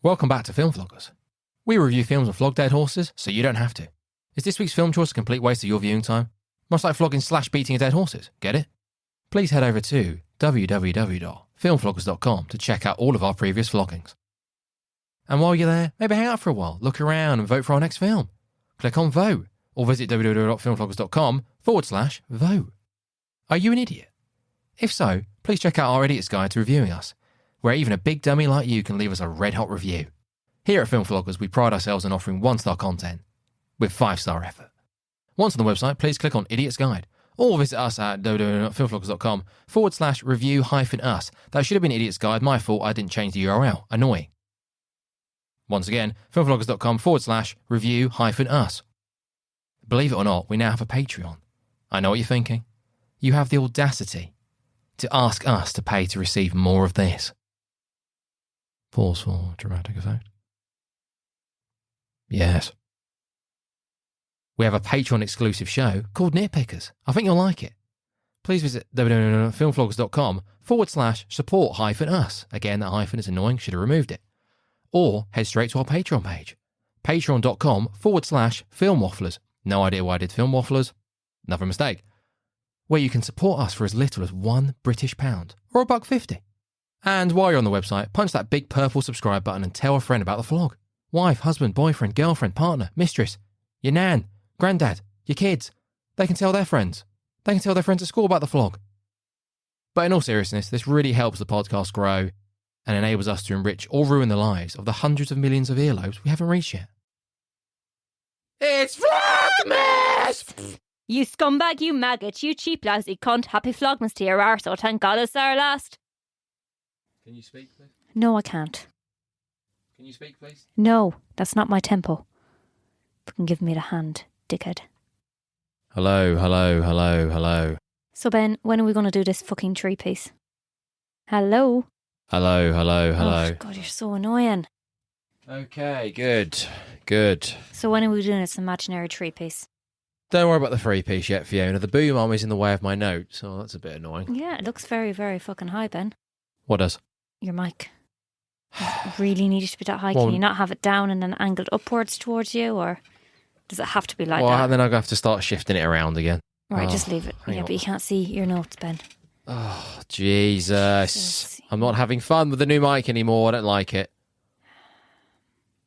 Welcome back to Film Vloggers. We review films and flog dead horses, so you don't have to. Is this week's film choice a complete waste of your viewing time? Much like flogging / beating a dead horses, get it? Please head over to www.filmvloggers.com to check out all of our previous vloggings. And while you're there, maybe hang out for a while, look around and vote for our next film. Click on vote, or visit www.filmvloggers.com/vote. Are you an idiot? If so, please check out our Idiot's Guide to Reviewing Us, where even a big dummy like you can leave us a red-hot review. Here at Film Vloggers, we pride ourselves on offering 1-star content with 5-star effort. Once on the website, please click on Idiot's Guide, or visit us at www.filmvloggers.com/review-us. That should have been Idiot's Guide. My fault, I didn't change the URL. Annoying. Once again, filmvloggers.com/review-us. Believe it or not, we now have a Patreon. I know what you're thinking. You have the audacity to ask us to pay to receive more of this. Pause for dramatic effect. Yes. We have a Patreon exclusive show called Nitpickers. I think you'll like it. Please visit www.filmvloggers.com/support-us. Again, that hyphen is annoying, should have removed it. Or head straight to our Patreon page. Patreon.com/filmwafflers. No idea why I did film wafflers. Another mistake. Where you can support us for as little as £1 British or $1.50. And while you're on the website, punch that big purple subscribe button and tell a friend about the vlog. Wife, husband, boyfriend, girlfriend, partner, mistress, your nan, granddad, your kids. They can tell their friends. They can tell their friends at school about the vlog. But in all seriousness, this really helps the podcast grow and enables us to enrich or ruin the lives of the hundreds of millions of earlobes we haven't reached yet. It's Vlogmas! You scumbag, you maggot, you cheap lousy cunt. Happy Vlogmas to your arsehole. Thank God it's our last. Can you speak, please? No, I can't. Can you speak, please? No, that's not my tempo. Fucking give me the hand, dickhead. Hello, hello, hello, hello. So Ben, when are we going to do this fucking 3-piece? Hello? Hello, hello, hello. Oh, God, you're so annoying. Okay, good, good. So when are we doing this imaginary 3-piece? Don't worry about the 3-piece yet, Fiona. The boom arm is in the way of my notes, so that's a bit annoying. Yeah, it looks very, very fucking high, Ben. What does? Your mic. Does it really need to be that high? Well, can you not have it down and then angled upwards towards you, or does it have to be like that? Well, then I'll have to start shifting it around again. Right, just leave it. Yeah, but you can't see your notes, Ben. Oh, Jesus. I'm not having fun with the new mic anymore. I don't like it.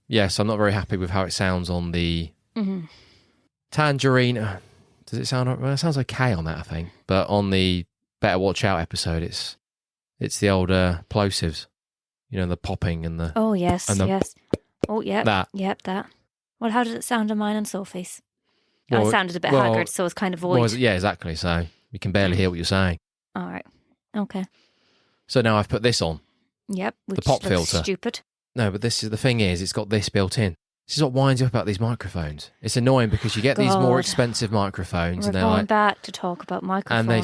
Yes, I'm not very happy with how it sounds on the Tangerine. Does it sound... Well, it sounds okay on that, I think. But on the Better Watch Out episode, it's the old plosives. You know, the popping and the... Oh, yes, and yes. Oh, yeah. That. Yep, that. Well, how did it sound on mine and Sophie's? Well, it sounded a bit haggard, so it's kind of void. Well, yeah, exactly. So you can barely hear what you're saying. All right. Okay. So now I've put this on. Yep. The pop filter. Stupid. No, but the thing is, it's got this built in. This is what winds you up about these microphones. It's annoying because you get these more expensive microphones. We're and they're going like, back to talk about microphones. And they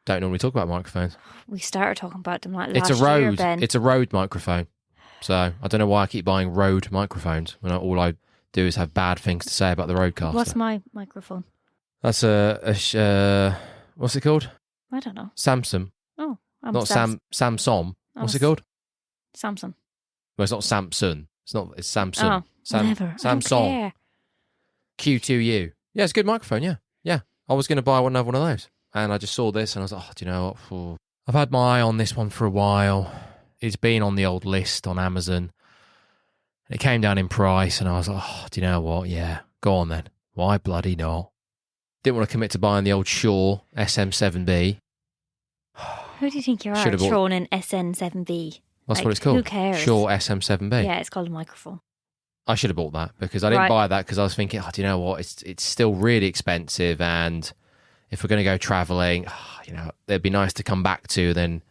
don't normally talk about microphones. We started talking about them like last It's a Rode. year, Ben. It's a Rode microphone. So I don't know why I keep buying Rode microphones when all I do is have bad things to say about the Rodecaster. What's my microphone? That's what's it called? I don't know. Samsung. Oh, not Samsung. What's it called? Samsung. Well, it's not Samsung. It's Samsung. Oh, whatever. Samsung. Q2U. Yeah, it's a good microphone. Yeah. I was going to buy another one of those, and I just saw this, and I was like, oh, do you know what? I've had my eye on this one for a while. It's been on the old list on Amazon. It came down in price, and I was like, oh, do you know what? Yeah, go on then. Why bloody not? Didn't want to commit to buying the old Shure SM7B. Who do you think you are throwing in SN7B? That's what it's called. Who cares? Shure SM7B. Yeah, it's called a microphone. I should have bought that because I didn't buy that because I was thinking, oh, do you know what? It's still really expensive, and if we're going to go travelling, it'd be nice to come back to. Then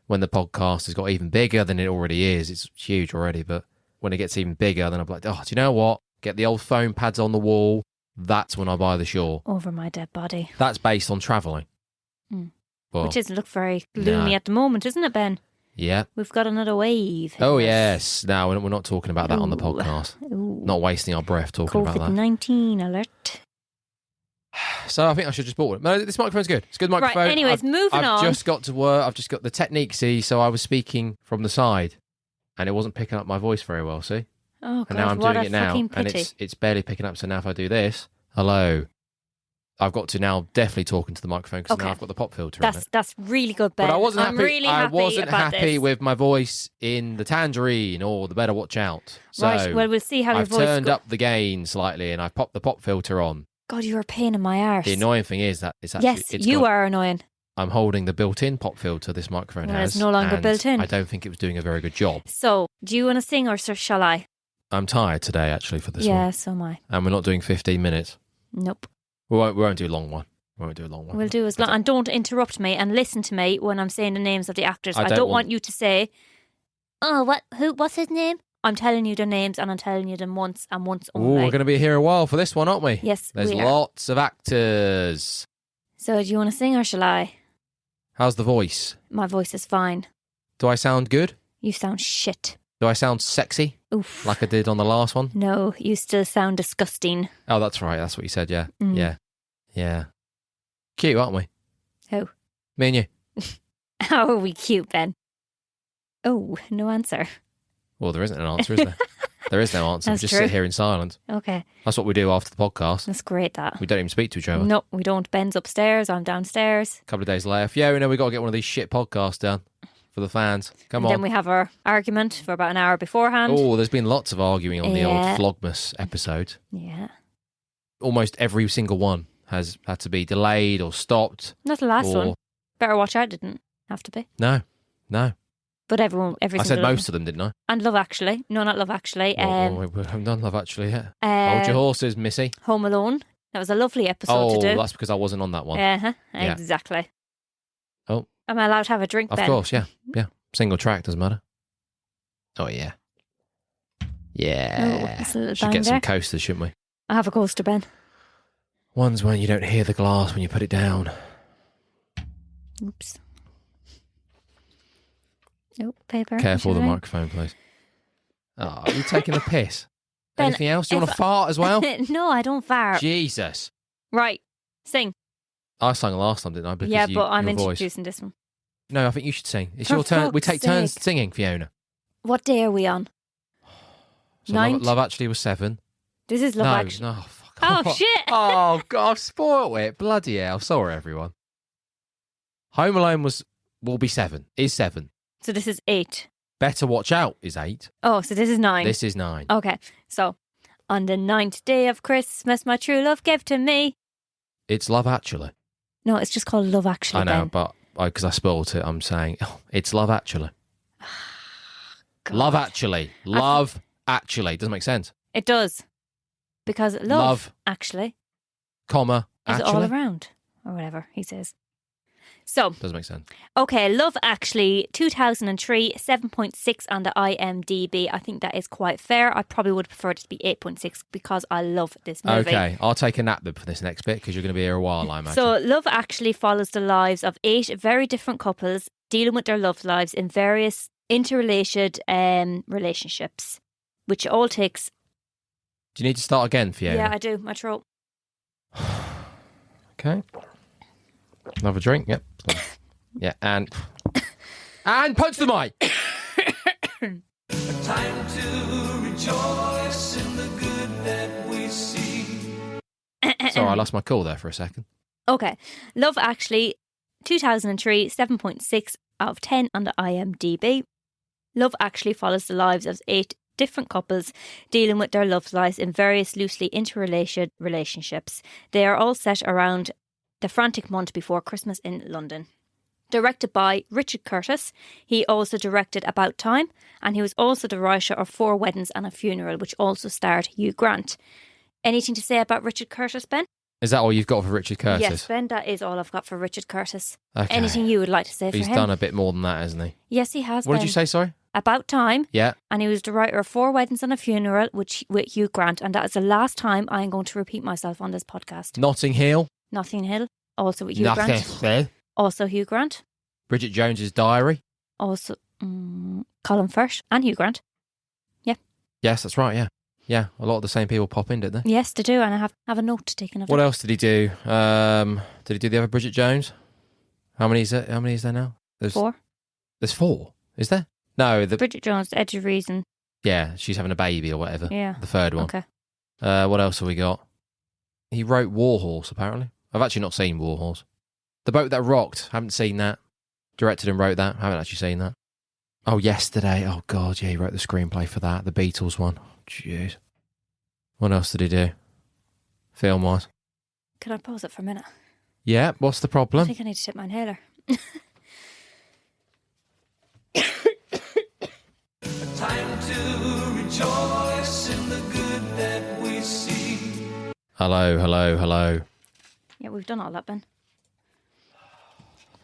when the podcast has got even bigger than it already is, it's huge already, but when it gets even bigger, then I'm like, oh, do you know what? Get the old foam pads on the wall. That's when I buy the Shure. Over my dead body. That's based on travelling. Which doesn't look very gloomy at the moment, isn't it, Ben? Yeah. We've got another wave. Oh, yes. No, we're not talking about that on the podcast. Ooh. Not wasting our breath talking about that. COVID-19 alert. So I think I should just bought it. No, this microphone's good. It's a good microphone. Right, anyways, moving on. I've just got to work. I've just got the technique, so I was speaking from the side. and it wasn't picking up my voice very well, see? Oh, God, And now I'm what doing a it now, fucking and pity. it's barely picking up. So now if I do this, hello, I've got to now definitely talk into the microphone because now I've got the pop filter on it. That's really good, Ben. But I wasn't I'm happy. really I happy wasn't about happy this. with my voice in the Tangerine or the Better Watch Out. So Right, well, we'll see how your I've voice turned up the gain slightly, and I've popped the pop filter on. God, you're a pain in my arse. The annoying thing is that it's actually Yes, you are annoying. I'm holding the built-in pop filter this microphone Well, has. it's no longer and built in. I don't think it was doing a very good job. So, do you want to sing or shall I? I'm tired today, actually, for this one. Yeah, so am I. And we're not doing 15 minutes. Nope. We won't do a long one. We won't do a long one. We'll do as long. And don't interrupt me and listen to me when I'm saying the names of the actors. I don't want you to say, oh, what's his name? I'm telling you their names and I'm telling you them once and once only. We're going to be here a while for this one, aren't we? Yes, There's we are. lots of actors. So, do you want to sing or shall I? How's the voice? My voice is fine. Do I sound good? You sound shit. Do I sound sexy? Oof. Like I did on the last one? No, you still sound disgusting. Oh, that's right. That's what you said, yeah. Mm. Yeah. Cute, aren't we? Who? Me and you. How are we cute, Ben? Oh, no answer. Well, there isn't an answer, is there? There is no answer. We That's just true. sit here in silence. Okay. That's what we do after the podcast. That's great, that. We don't even speak to each other. No, we don't. Ben's upstairs. I'm downstairs. A couple of days later, Fiona, we got to get one of these shit podcasts done for the fans. Come And on. then we have our argument for about an hour beforehand. Oh, there's been lots of arguing on the old Yeah. Vlogmas episode. Yeah. Almost every single one has had to be delayed or stopped. Not the last or... one. Better Watch Out didn't have to be. No. But every I said most of them, didn't I? And Love Actually. No, not Love Actually. We haven't done Love Actually yet. Hold your horses, Missy. Home Alone. That was a lovely episode to do. That's because I wasn't on that one. Uh-huh. Yeah. Exactly. Oh. Am I allowed to have a drink, Of Ben? course, yeah. Yeah. Single track, doesn't matter. Oh, yeah. Yeah. that's a little Should bang get some there. coasters, shouldn't we? I have a coaster, Ben. Ones when you don't hear the glass when you put it down. Oops. Oh, paper. Careful the Should I? microphone, please. Oh, are you taking the piss? Ben, Anything else? Do you want to if fart as well? No, I don't fart. Jesus. Right. Sing. I sang last time, didn't I? Because Yeah, but I'm your voice. introducing this one. No, I think you should sing. It's For your turn. We fuck's take turns sake. singing, Fiona. What day are we on? So Ninth? Love Actually was 7. This is Love no, Actually. no, fuck Oh, off. shit. Oh, God, I've spoiled it. Bloody hell. Sorry, everyone. Home Alone will be 7. Is 7. So this is 8. Better Watch Out is 8. Oh, so this is 9. This is 9. Okay. So, on the 9th day of Christmas, my true love gave to me. It's Love Actually. No, it's just called Love Actually, I know, Ben. but because I spoiled it, I'm saying it's Love Actually. God. Love Actually. Love Actually. Doesn't make sense. It does. Because love actually, comma, is actually. all around. Or whatever he says. So, Doesn't make sense. okay, Love Actually, 2003, 7.6 on the IMDb. I think that is quite fair. I probably would prefer it to be 8.6 because I love this movie. Okay, I'll take a nap then for this next bit because you're going to be here a while, I imagine. So, Love Actually follows the lives of 8 very different couples dealing with their love lives in various interrelated relationships, which all takes... Do you need to start again, Fiona? Yeah, I do. My throat. Okay. Another drink, yep. Yeah, and punch the mic! Time to rejoice in the good that we see. Sorry, I lost my cool there for a second. Okay. Love Actually, 2003, 7.6 out of 10 on the IMDb. Love Actually follows the lives of 8 different couples dealing with their love lives in various loosely interrelated relationships. They are all set around the frantic month before Christmas in London. Directed by Richard Curtis, he also directed About Time, and he was also the writer of 4 Weddings and a Funeral, which also starred Hugh Grant. Anything to say about Richard Curtis, Ben? Is that all you've got for Richard Curtis? Yes, Ben, that is all I've got for Richard Curtis. Okay. Anything you would like to say He's for him? done a bit more than that, hasn't he? Yes, he has. What Ben. did you say, sorry? About Time, Yeah. and he was the writer of 4 Weddings and a Funeral with Hugh Grant, and that is the last time I am going to repeat myself on this podcast. Notting Hill. Notting Hill, also with Hugh Nothing Grant. Hill. Also Hugh Grant. Bridget Jones's Diary. Also Colin Firth and Hugh Grant. Yes, that's right, yeah. Yeah, a lot of the same people pop in, didn't they? Yes, they do, and I have a note taken of What it. else did he do? Did he do the other Bridget Jones? How many is there now? There's 4. There's 4, is there? No, Bridget Jones, Edge of Reason. yeah, she's having a baby or whatever. Yeah. The third one. Okay. What else have we got? He wrote Warhorse, apparently. I've actually not seen Warhorse. The Boat That Rocked. Haven't seen that. Directed and wrote that. Haven't actually seen that. Oh, Yesterday. Oh, God, yeah, he wrote the screenplay for that. The Beatles one. Jeez. What else did he do? Film-wise. Can I pause it for a minute? Yeah, what's the I problem? think I need to tip my inhaler. Time to rejoice in the good that we see. Hello. Yeah, we've done all that, Ben.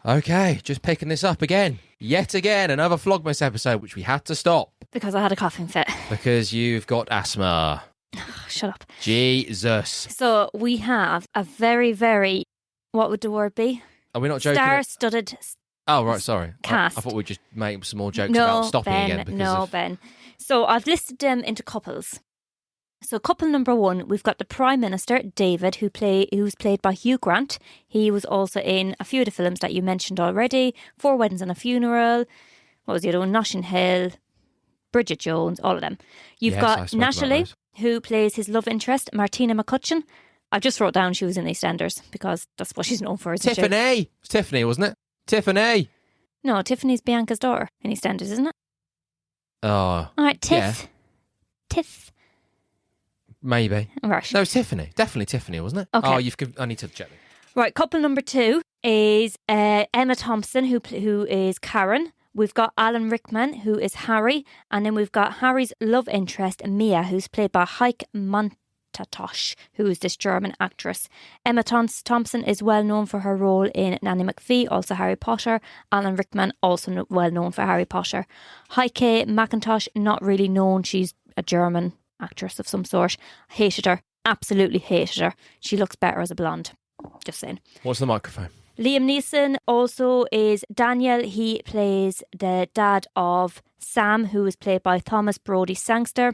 Okay, just picking this up again. Yet again, another Vlogmas episode, which we had to stop Because I had a coughing fit. because you've got asthma. Shut up. Jesus. So we have a very, very, what would the word be? Are we not joking? Star-studded. Oh, right, sorry. Cast. I thought we'd just make some more jokes about stopping Ben, again. Because no, of... Ben. So I've listed them into couples. So couple number one, we've got the Prime Minister, David, who's played by Hugh Grant. He was also in a few of the films that you mentioned already. 4 Weddings and a Funeral. What was the other one? Notting Hill. Bridget Jones, all of them. You've Yes, I got spoke about Natalie, those. who plays his love interest, Martina McCutcheon. I just wrote down she was in EastEnders because that's what she's known for, isn't she? Tiffany! It's Tiffany, wasn't it? Tiffany! No, Tiffany's Bianca's daughter in EastEnders, isn't it? Oh, All right, Tiff. Yeah. Tiff. maybe. Right. No, Tiffany. Definitely Tiffany, wasn't it? Okay. Oh, I need to check. Right, couple number two is Emma Thompson, who is Karen. We've got Alan Rickman, who is Harry. And then we've got Harry's love interest, Mia, who's played by Heike Montatosh, who is this German actress. Emma Thompson is well known for her role in Nanny McPhee, also Harry Potter. Alan Rickman, also well known for Harry Potter. Heike McIntosh, not really known. She's a German actress of some sort. Hated her. Absolutely hated her. She looks better as a blonde. Just saying. What's the microphone? Liam Neeson also is Daniel. He plays the dad of Sam, who is played by Thomas Brody Sangster.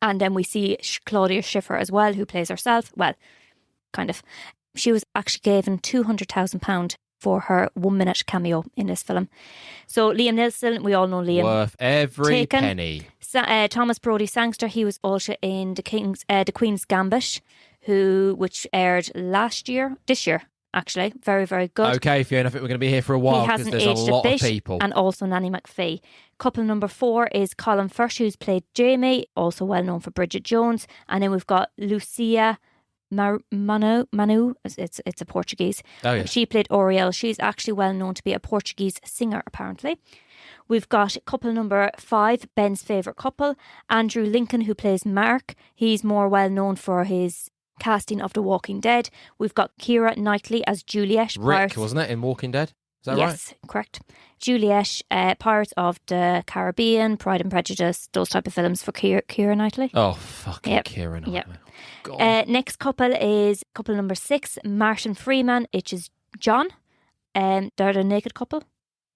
And then we see Claudia Schiffer as well, who plays herself. Well, kind of. She was actually given £200,000 for her 1-minute cameo in this film. So Liam Neeson, we all know Liam. Worth every Taken. penny. Thomas Brody Sangster, he was also in the Queen's Gambit, which aired this year. Actually, very, very good. Okay, Fiona, I think we're going to be here for a while He because hasn't there's a aged lot bit, of people. and also Nanny McPhee. Couple number 4 is Colin Firth, who's played Jamie, also well known for Bridget Jones. And then we've got Lucia Manu. It's a Portuguese. Oh, yeah. She played Oriel. She's actually well known to be a Portuguese singer, apparently. We've got couple number 5, Ben's favourite couple, Andrew Lincoln, who plays Mark. He's more well known for his casting of The Walking Dead. We've got Kiera Knightley as Juliet. Rick, wasn't it, in Walking Dead? Is that right? Yes, correct. Juliet, Pirates of the Caribbean, Pride and Prejudice, those type of films for Kiera Knightley. Oh, fucking Yep. Kiera Knightley. Yep. God. Next couple is couple number 6, Martin Freeman, which is John. They're the naked couple.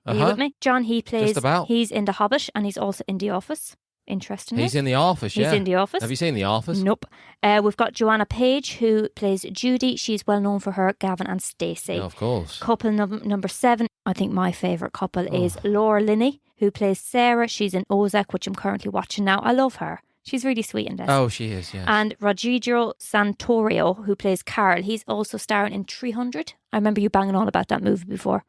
Are you with me? John, Just about. he's in The Hobbit and he's also in The Office. Interestingly. He's in The Office, yeah. He's in The Office. Have you seen The Office? Nope. We've got Joanna Page, who plays Judy. She's well known for her Gavin and Stacey. Yeah, of course. Couple number 7, I think my favourite couple Oh. is Laura Linney, who plays Sarah. She's in Ozark, which I'm currently watching now. I love her. She's really sweet in this. Oh, she is, yeah. And Rodrigo Santorio, who plays Carl. He's also starring in 300. I remember you banging on about that movie before,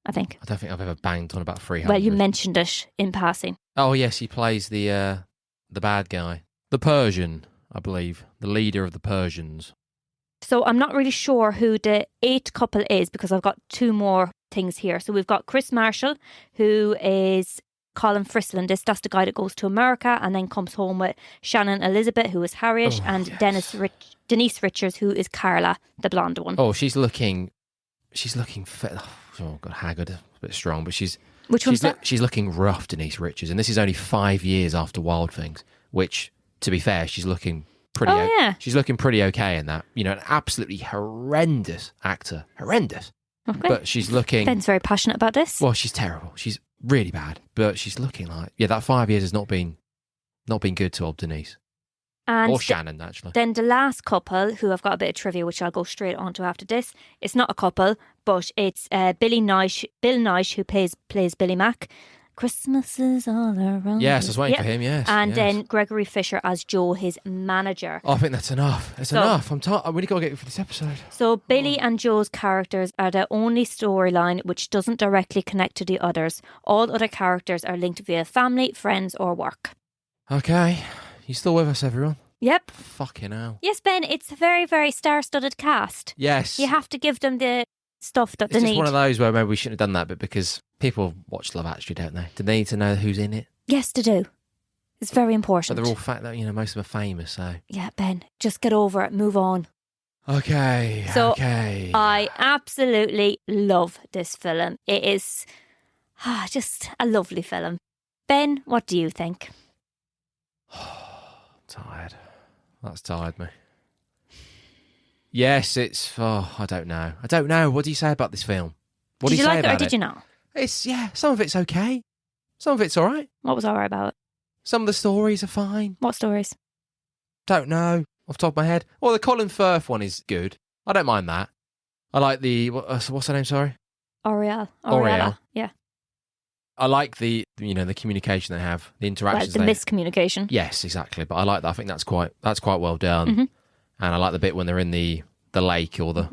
I think. I don't think I've ever banged on about 300. Well, you mentioned it in passing. Oh, yes, he plays the bad guy. The Persian, I believe. The leader of the Persians. So I'm not really sure who the 8th couple is because I've got 2 more things here. So we've got Chris Marshall, who is Colin Frisland. That's the guy that goes to America and then comes home with Shannon Elizabeth, who is Harriet, and yes. Denise Richards, who is Carla, the blonde one. Oh, she's looking fit. Oh, God, haggard. A bit strong, but Which one's that? she's looking rough, Denise Richards. And this is only 5 years after Wild Things, which, to be fair, she's looking pretty yeah. She's looking pretty okay in that. You know, an absolutely horrendous actor. Horrendous. Okay. But she's looking... Ben's very passionate about this. Well, she's terrible. She's really bad. But she's looking like... Yeah, that 5 years has not been good to old Denise. And Or Shannon, actually. Then the last couple, who I've got a bit of trivia, which I'll go straight on to after this. It's not a couple, but it's Bill Nighy, who plays Billy Mack. Christmas is all around. Yes, I was waiting for him, yes. And yes. then Gregory Fisher as Joe, his manager. I think that's enough. It's enough. I'm tired. I really got to get you for this episode. So Billy and Joe's characters are the only storyline which doesn't directly connect to the others. All other characters are linked via family, friends or work. Okay. You still with us, everyone? Yep. Fucking hell. Yes, Ben, it's a very, very star-studded cast. Yes. You have to give them the stuff that It's they just need. one of those where maybe we shouldn't have done that, but because people watch Love Actually, don't they? Do they need to know who's in it? Yes, they do. It's very But important. they're all fact that most of them are famous, so. Yeah, Ben, just get over it. Move on. Okay. So, okay. I absolutely love this film. It is just a lovely film. Ben, what do you think? Tired. That's tired me. Yes, it's. Oh, I don't know. What do you say about this film? What Did do you say like it or about did you not? It's some of it's okay. Some of it's all right. What was alright about it? Some of the stories are fine. What stories? Don't know off the top of my head. Well, the Colin Firth one is good. I don't mind that. I like the what's her name? Sorry, Oriel. Oriel. Yeah. I like the the communication they have, the Well, interactions. the miscommunication. Yes, exactly. But I like that. I think that's quite well done. Mhm. And I like the bit when they're in the lake or the.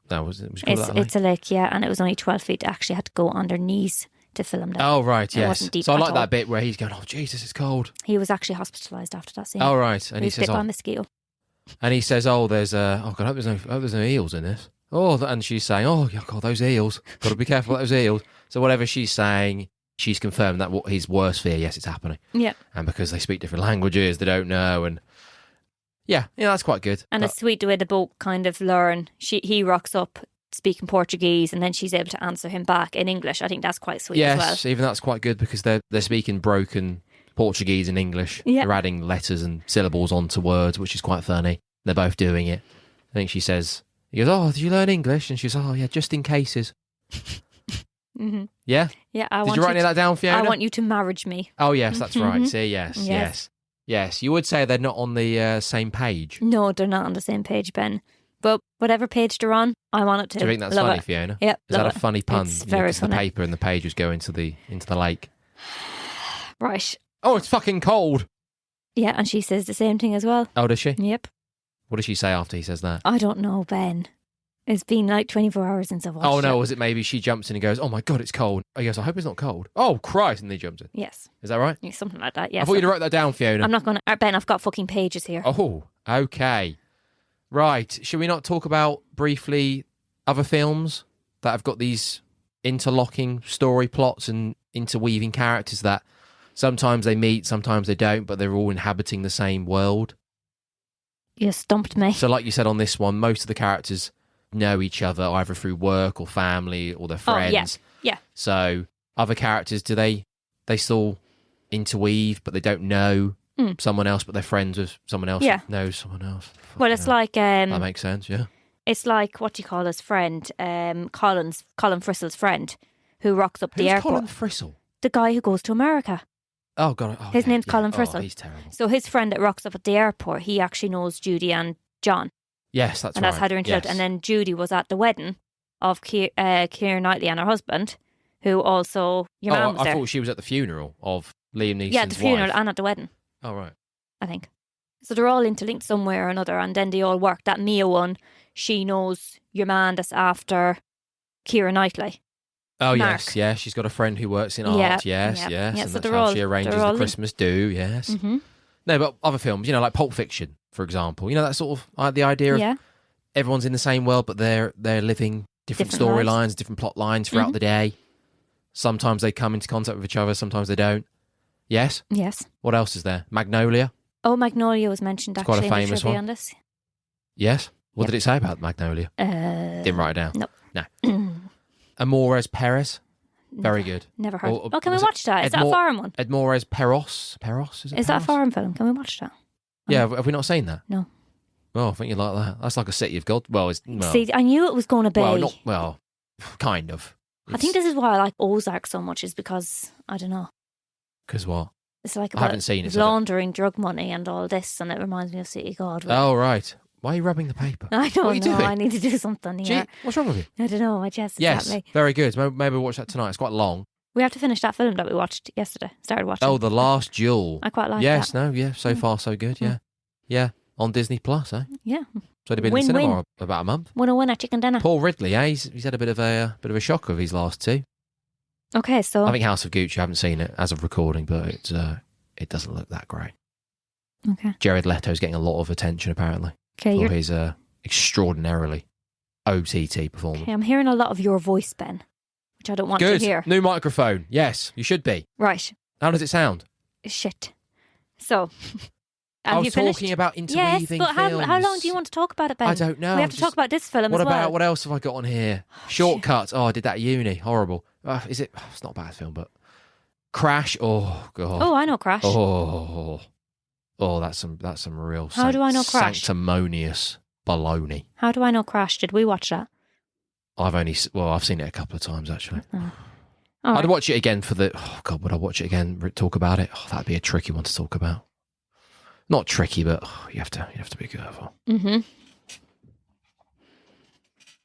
No, was it? Was it called that lake? It's a lake, yeah, and it was only 12 feet. They actually had to go on their knees to film that. Oh right, It yes. wasn't deep So I at like all. that bit where he's going, "Oh Jesus, it's cold." He was actually hospitalised after that scene. Oh right, and he he was says, bit by a "Oh," mosquito. and he says, "Oh, there's oh God, I hope there's no eels in this." Oh, and she's saying, "Oh God, those eels. Got to be careful with those eels." So whatever she's saying, she's confirmed that what his worst fear, yes, it's happening. Yeah. And because they speak different languages, they don't know, and yeah, that's quite good. And But- it's sweet the way they both kind of learn. He rocks up speaking Portuguese and then she's able to answer him back in English. I think that's quite sweet as well. yes, even that's quite good because they're speaking broken Portuguese and English. Yeah. They're adding letters and syllables onto words, which is quite funny. They're both doing it. I think she says, he goes, "Oh, did you learn English?" And she's, "Oh, yeah, just in cases." Mm-hmm. Yeah? Yeah, Did you write any of that down, Fiona? I want you to marriage me. Oh, yes, that's right. Mhm. See, yes, Yes. yes. Yes, you would say they're not on the same page. No, they're not on the same page, Ben. But whatever page they're on, I'm on it too. Do you think that's Love funny, it. Fiona? Yep, Is that love a funny pun? It's very 'cause the funny. paper and the pages go into the lake. Right. Oh, it's fucking cold. Yeah, and she says the same thing as well. Oh, does she? Yep. What does she say after he says that? I don't know, Ben. It's been like 24 hours since I watched Oh, no, it. was it maybe she jumps in and goes, "Oh my God, it's cold." Oh, yes, I hope it's not cold. Oh, Christ, and he jumps in. Yes. Is that right? Yeah, something like that, yes. I thought you'd write that down, Fiona. I'm not going to... Ben, I've got fucking pages here. Oh, okay. Right. Should we not talk about briefly other films that have got these interlocking story plots and interweaving characters that sometimes they meet, sometimes they don't, but they're all inhabiting the same world? You stumped me. So like you said on this one, most of the characters know each other either through work or family or their friends. Oh, yeah. So other characters, do they still interweave, but they don't know someone else, but they're friends with someone else Yeah. who knows someone else? Well, it's like... That makes sense, yeah. It's like, what do you call his friend? Colin Frissell's friend, who rocks up the Who's airport. Colin Frissell? The guy who goes to America. Oh, God. Oh, His yeah, name's yeah. Colin Oh, Frissell. he's terrible. So his friend that rocks up at the airport, he actually knows Judy and John. Yes, that's And right. that's how they're introduced. Yes. And then Judy was at the wedding of Kiera Knightley and her husband, who also, your mum was I there. thought she was at the funeral of Liam Neeson's Yeah, at the funeral wife. and at the wedding, Oh, right. I think. So they're all interlinked somewhere or another, and then they all work. That Mia one, she knows your man that's after Kiera Knightley. Oh, Mark. yes, yeah. She's got a friend who works in Yeah, art, yes, yeah. yes. Yeah, And so that's they're how all- she arranges they're all the linked. Christmas do, yes. Mm-hmm. No, but other films, like Pulp Fiction, for example. That sort of the idea of Yeah. everyone's in the same world, but they're living different Different lives. storylines, different plot lines throughout Mhm. the day. Sometimes they come into contact with each other, sometimes they don't. Yes? Yes. What else is there? Magnolia? Oh, Magnolia was mentioned It's quite a actually in the famous trivia one. on this. Yes? What Yep. did it say about Magnolia? Didn't write it down. Nope. No. Ameros Perros? Very good. Never heard. Or- Oh, can we was it watch that? Is that a Edmore- foreign one? Ameros Perros? Perros? Is it Is that a Perros? foreign film? Can we watch that? Yeah, have we not seen that? No. Oh, I think you like that. That's like a City of God. Well, it's... Well, See, I knew it was going to be. kind of. I think this is why I like Ozark so much, is because, I don't know, Because what? it's like I about haven't seen it, so I don't- laundering drug money and all this, and it reminds me of City of God. Oh, right. Why are you rubbing the paper? I What are don't you know. doing? I need to do something Gee, here. what's wrong with you? I don't know. My chest is Yes, at me. very good. Maybe we'll watch that tonight. It's quite long. We have to finish that film that we watched yesterday. Started watching. Oh, The Last Duel. I quite like yes, that. no, yeah. So far, so good. Yeah, yeah. On Disney Plus, eh? Yeah. So they've been in cinema about a month. Winner chicken dinner. Paul Ridley, eh? He's had a bit of a shock of his last two. Okay, so I think House of Gucci. I haven't seen it as of recording, but it doesn't look that great. okay. Jared Leto's getting a lot of attention apparently Okay, for his extraordinarily OTT performance. okay, I'm hearing a lot of your voice, Ben, which I don't want Good. to hear. New microphone. Yes, you should be. Right. How does it sound? Shit. So, I have was you finished? talking about interweaving Yes, but films. how long do you want to talk about it, Ben? I don't know. We have to talk about this film What as well. about what else have I got on here? Shortcuts. Oh, I did that at uni. Horrible. Is it? It's not a bad film, but Crash. Oh god. Oh, I know Crash. Oh, that's some real. How do I know Crash? Sanctimonious baloney. How do I know Crash? Did we watch that? I've seen it a couple of times actually. Oh. All I'd right. watch it again for the. Oh god, would I watch it again? Talk about it? Oh, that'd be a tricky one to talk about. Not tricky, but you have to be careful. Mm-hmm.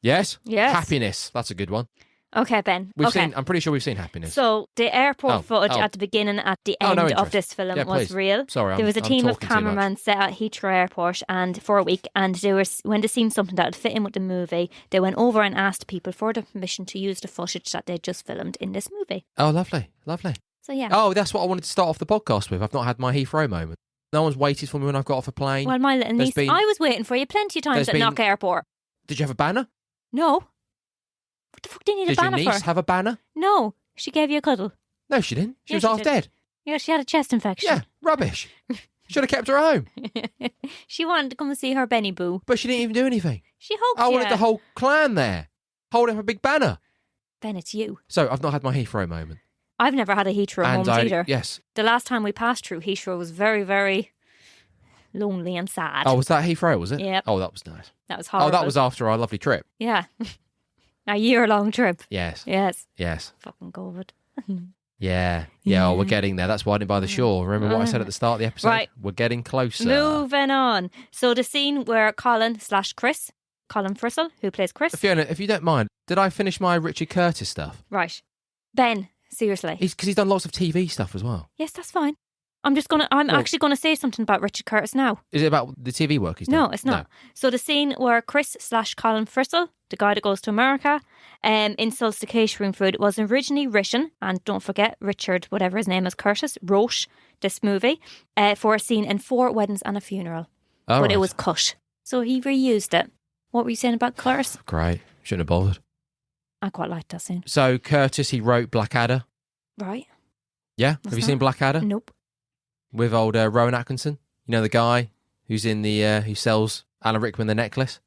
Yes. Yes. Happiness. That's a good one. Okay, Ben. I'm pretty sure we've seen Happiness. So the airport footage oh. at the beginning, at the Oh, end no of interest. this film Yeah, was please. real. Sorry, There was a I'm team of talking too much. cameramen set at Heathrow Airport and for a week, and when they seen something that would fit in with the movie, they went over and asked people for the permission to use the footage that they just filmed in this movie. Oh, lovely. So yeah. Oh, that's what I wanted to start off the podcast with. I've not had my Heathrow moment. No one's waited for me when I've got off a plane. Well, my little niece, I was waiting for you plenty of times there's at been- Knock Airport. Did you have a banner? No. What the fuck do you need Did a your banner niece for? have a banner? No. She gave you a cuddle. No, she didn't. She Yeah, was she half did. dead. Yeah, she had a chest infection. Yeah, rubbish. Should have kept her home. She wanted to come and see her Benny Boo. But she didn't even do anything. She hugged I you. wanted the whole clan there, holding up a big banner. Ben, it's you. So I've not had my Heathrow moment. I've never had a Heathrow moment either. Yes. The last time we passed through Heathrow was very, very lonely and sad. Oh, was that Heathrow, was it? Yep. Oh, that was nice. That was horrible. Oh, that was after our lovely trip. Yeah. A year-long trip. Yes. Yes. Yes. Fucking COVID. Yeah. Yeah, oh, we're getting there. That's Winding by the Shore. Remember what I said at the start of the episode? Right. We're getting closer. Moving on. So the scene where Colin Frissell, who plays Chris. Fiona, if you don't mind, did I finish my Richard Curtis stuff? Right. Ben, seriously. Because he's done lots of TV stuff as well. Yes, that's fine. I'm actually gonna say something about Richard Curtis now. Is it about the TV work he's done? No, it's not. So the scene where Chris/Colin Frissell, the guy that goes to America, insults the catering food, was originally written, and don't forget, Richard, whatever his name is, Curtis, wrote this movie for a scene in 4 weddings and a funeral. Oh, but right. it was cut. So he reused it. What were you saying about Curtis? Great. Shouldn't have bothered. I quite liked that scene. So Curtis, he wrote Blackadder. Right? Yeah? What's Have you that? seen Blackadder? Nope. With old Rowan Atkinson. You know, the guy who's in the, who sells Alan Rickman the necklace.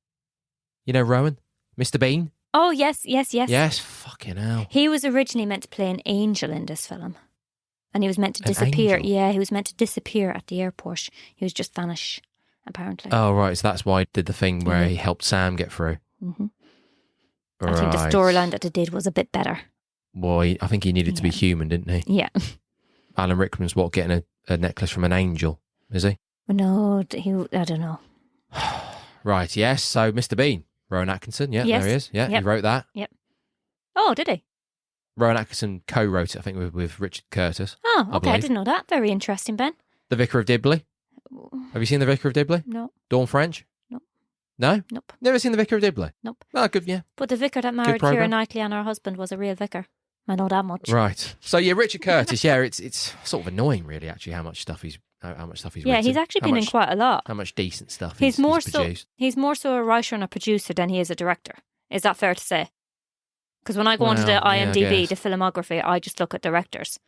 You know Rowan? Mr. Bean? Oh, yes. Yes, fucking hell. He was originally meant to play an angel in this film. And he was meant to disappear. angel? Yeah, he was meant to disappear at the airport. He was just vanish, apparently. Oh, right. So that's why he did the thing where Yeah. he helped Sam get through. Mm-hmm. Right. I think the storyline that they did was a bit better. Boy, I think he needed to be Yeah. human, didn't he? Yeah. Alan Rickman's getting a necklace from an angel, is he? No, I don't know. Right, yes. So Mr. Bean, Rowan Atkinson. Yeah, Yes. there he is. Yeah, Yep. he wrote that. Oh, did he? Rowan Atkinson co-wrote it, I think, with Richard Curtis. Oh, I okay. I believe. didn't know that. Very interesting, Ben. The Vicar of Dibley. Have you seen The Vicar of Dibley? No, Dawn French? No. No? nope, Never seen The Vicar of Dibley? nope. Oh, good, yeah. But the vicar that married Kiera programme. Knightley and her husband was a real vicar. I know that much. Right. So yeah, Richard Curtis. Yeah, it's sort of annoying, really. Actually, how much stuff he's Yeah, written. he's actually How been in much- quite a lot. How much decent stuff He's more produced. He's more so a writer and a producer than he is a director. Is that fair to say? Because when I go onto the Well, yeah, I IMDb, guess. the filmography, I just look at directors.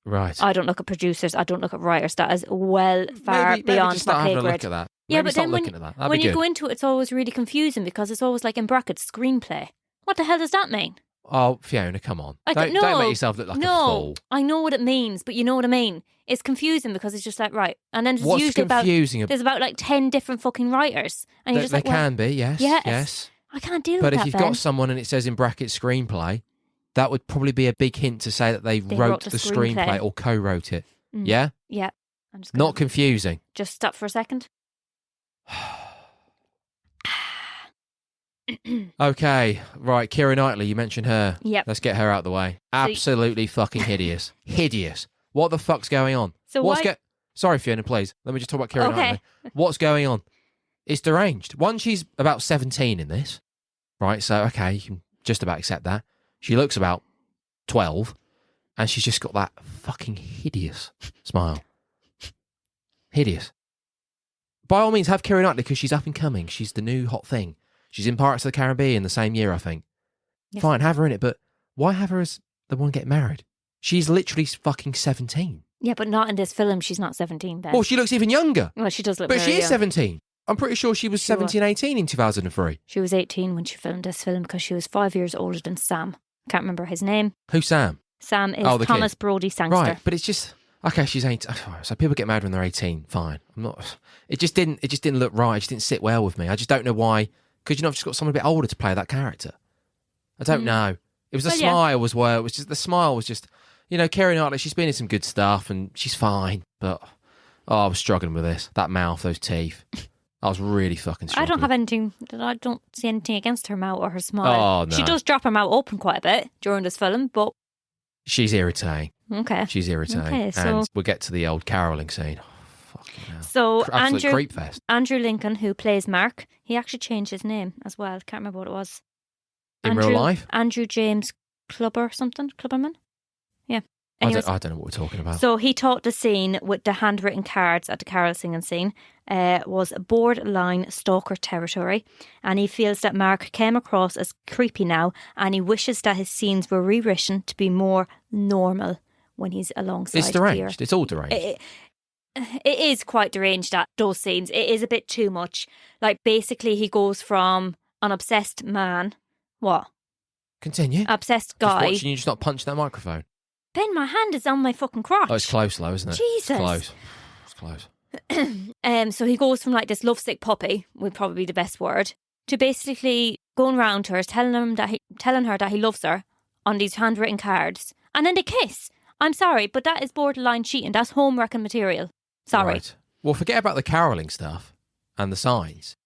Right. I don't look at producers. I don't look at writers. That is far maybe beyond just my start pay having a look grade. at that. Yeah, Maybe but start then looking at that. That'd when be you good. go into it, it's always really confusing because it's always like in brackets screenplay. What the hell does that mean? Oh, Fiona, come on. Like, Don't make yourself look like a fool. I know what it means, but you know what I mean. It's confusing because it's just like, right. And then there's What's usually confusing there's about like 10 different fucking writers. And you're just They like, well, can be, yes. Yes. Yes. I can't deal But with if that, you've Ben. got someone and it says in brackets screenplay, that would probably be a big hint to say that they wrote the screenplay or co-wrote it. Mm. Yeah? Yeah. I'm just gonna Not confusing. just stop for a second. Okay, right, Kiera Knightley, you mentioned her. Yep. Let's get her out of the way. Absolutely fucking hideous. Hideous. What the fuck's going on? So Sorry, Fiona, please. Let me just talk about Kiera Okay. Knightley. What's going on? It's deranged. One, she's about 17 in this, right? So, okay, you can just about accept that. She looks about 12, and she's just got that fucking hideous smile. Hideous. By all means, have Kiera Knightley because she's up and coming. She's the new hot thing. She's in Pirates of the Caribbean the same year, I think. Yes. Fine, have her in it, but why have her as the one getting married? She's literally fucking 17. Yeah, but not in this film. She's not 17, Ben. Well, she looks even younger. Well, she does look But very she is young. 17. I'm pretty sure she was 17, 18 in 2003. She was 18 when she filmed this film because she was 5 years older than Sam. Can't remember his name. Who's Sam? Sam is Oh, the Thomas kid. Brody Sangster. Right, but it's just... Okay, she's 18. So people get married when they're 18. Fine. I'm not... It just didn't look right. It just didn't sit well with me. I just don't know why. Because, I've just got someone a bit older to play that character. I don't know. It was the smile was where... It was just... The smile was just... Kiera Knightley, she's been in some good stuff and she's fine. But... Oh, I was struggling with this. That mouth, those teeth. I was really fucking struggling. I don't see anything against her mouth or her smile. Oh, no. She does drop her mouth open quite a bit during this film, but... She's irritating. Okay. She's irritating. Okay, so... And we'll get to the old caroling scene. Oh, fucking hell. So Absolute creep fest. Andrew Lincoln, who plays Mark, he actually changed his name as well. Can't remember what it was. In real life? Andrew James Clubberman? Yeah. Anyways, I don't know what we're talking about. So he thought the scene with the handwritten cards at the carol singing scene was borderline stalker territory, and he feels that Mark came across as creepy now, and he wishes that his scenes were rewritten to be more normal when he's alongside It's deranged. Kiera. It's all deranged. It is quite deranged, that those scenes. It is a bit too much. Like, basically, he goes from an obsessed man... What? Continue. Obsessed guy... Just watching you just not punch that microphone. Ben, my hand is on my fucking crotch. Oh, it's close though, isn't it? Jesus. It's close. It's close. So he goes from like this lovesick puppy, would probably be the best word, to basically going round to her, telling her that he loves her on these handwritten cards, and then they kiss. I'm sorry, but that is borderline cheating. That's homewrecking material. Sorry. Right. Well, forget about the caroling stuff and the signs.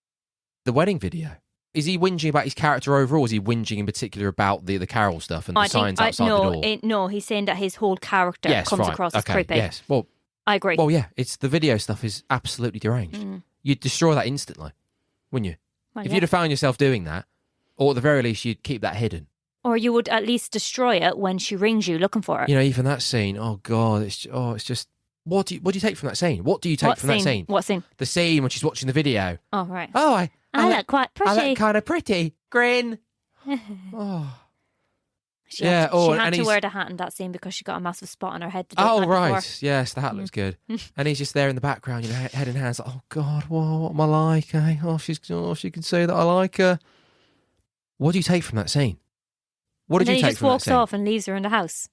The wedding video. Is he whinging about his character overall? Or is he whinging in particular about the carol stuff and the signs outside the door? No, he's saying that his whole character comes across as creepy. Yes, well, I agree. Well, yeah, it's the video stuff is absolutely deranged. You'd destroy that instantly, wouldn't you? Well, if you'd have found yourself doing that, or at the very least, you'd keep that hidden. Or you would at least destroy it when she rings you looking for it. Even that scene. Oh God, it's just. What do you take from that scene? What do you take from that scene? What scene? The scene when she's watching the video. Oh right. Oh, I look quite pretty. I look kind of pretty. Grin. Oh. She had and to wear the hat in that scene because she got a massive spot on her head. Oh, right. Yes, the hat looks good. And he's just there in the background, head in hands, like, oh, God, what am I like? Eh? She can say that I like her. What do you take from that scene? What did you take from that scene? And then he just walks off and leaves her in the house.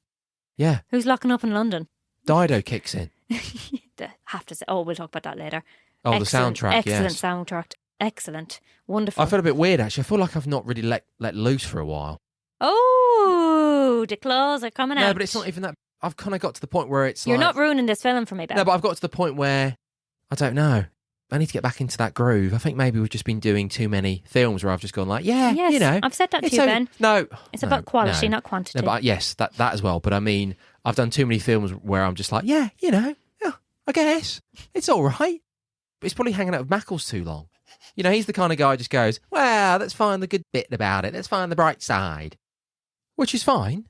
Yeah. Who's locking up in London? Dido kicks in. Have to say. Oh, we'll talk about that later. Oh, excellent, the soundtrack, excellent soundtrack. Excellent. Wonderful. I feel a bit weird, actually. I feel like I've not really let loose for a while. Oh, the claws are coming out. No, but it's not even that. I've kind of got to the point where it's You're like... not ruining this film for me, Ben. No, but I've got to the point where, I don't know. I need to get back into that groove. I think maybe we've just been doing too many films where I've just gone like, yes, I've said that to you, Ben. It's about quality, not quantity. No, but yes, that as well. But I mean, I've done too many films where I'm just like, yeah, I guess. It's all right. But it's probably hanging out with Mackles too long. He's the kind of guy who just goes, well, let's find the good bit about it. Let's find the bright side. Which is fine.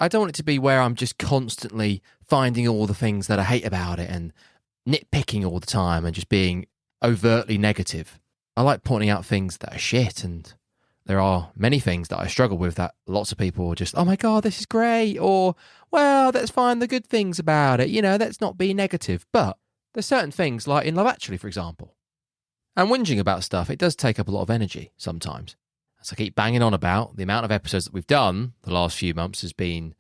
I don't want it to be where I'm just constantly finding all the things that I hate about it and nitpicking all the time and just being overtly negative. I like pointing out things that are shit, and there are many things that I struggle with that lots of people are just, oh my God, this is great, or, well, let's find the good things about it. Let's not be negative. But there's certain things, like in Love Actually, for example. And whinging about stuff, it does take up a lot of energy sometimes. As I keep banging on about, the amount of episodes that we've done the last few months has been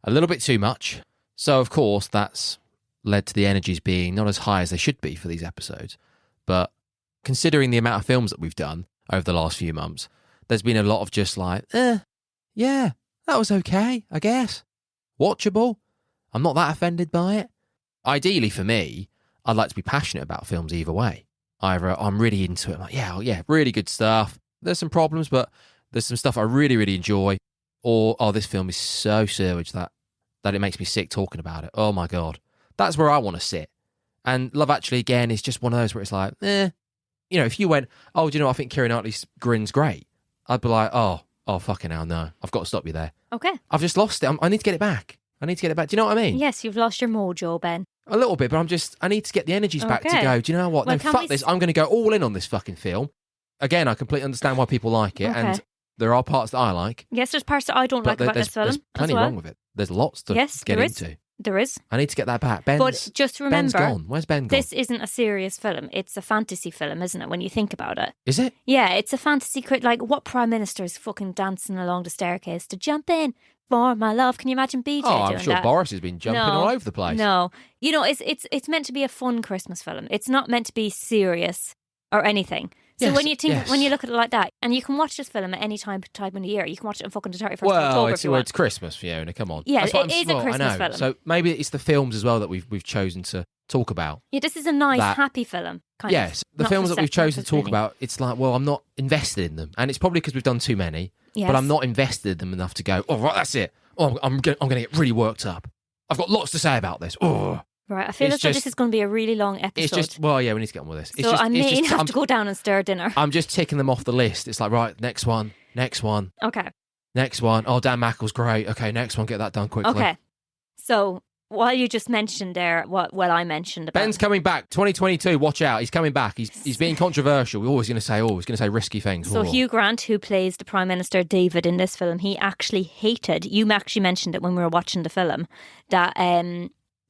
a little bit too much. So, of course, that's led to the energies being not as high as they should be for these episodes. But considering the amount of films that we've done over the last few months, there's been a lot of just like, yeah, that was okay, I guess. Watchable. I'm not that offended by it. Ideally, for me, I'd like to be passionate about films either way. Either I'm really into it, I'm like, yeah, really good stuff. There's some problems, but there's some stuff I really, really enjoy. Or, this film is so sewage that it makes me sick talking about it. Oh, my God. That's where I want to sit. And Love Actually, again, is just one of those where it's like, if you went, do you know, I think Kiera Knightley's grin's great. I'd be like, oh, fucking hell, no. I've got to stop you there. Okay. I've just lost it. I need to get it back. Do you know what I mean? Yes, you've lost your mojo, Ben. A little bit, but I need to get the energies back to go, do you know what? Well, No, fuck this. I'm going to go all in on this fucking film. Again, I completely understand why people like it, and there are parts that I like. Yes, there's parts that I don't like about this film. There's plenty wrong with it. There's lots to get into. There is. I need to get that back. But just remember, Ben's gone. Where's Ben gone? This isn't a serious film. It's a fantasy film, isn't it, when you think about it? Is it? Yeah, it's a fantasy. Like, what prime minister is fucking dancing along the staircase to jump in for my love? Can you imagine BJ doing that? I'm sure Boris has been jumping all over the place. No. You know, it's meant to be a fun Christmas film. It's not meant to be serious or anything. So when you look at it like that, and you can watch this film at any time of the year, you can watch it on fucking the 31st of October. It's Christmas, Fiona. Come on. Yeah, it is a Christmas film. So maybe it's the films as well that we've chosen to talk about. Yeah, this is a nice, happy film. Yes, the films that we've chosen to talk about, it's like, well, I'm not invested in them, and it's probably because we've done too many. Yes. But I'm not invested in them enough to go, oh, right, that's it. Oh, I'm going to get really worked up. I've got lots to say about this. Oh. Right, I feel as though this is going to be a really long episode. It's just, we need to get on with this. I may have to go down and stir dinner. I'm just ticking them off the list. It's like, right, next one. Okay. Next one. Oh, Dan Mackle's great. Okay, next one, get that done quickly. Okay. So, while you just mentioned there I mentioned about... Ben's coming back. 2022, watch out. He's coming back. He's being controversial. We're always going to say risky things. So Hugh Grant, who plays the Prime Minister David in this film, he actually hated... You actually mentioned it when we were watching the film, that...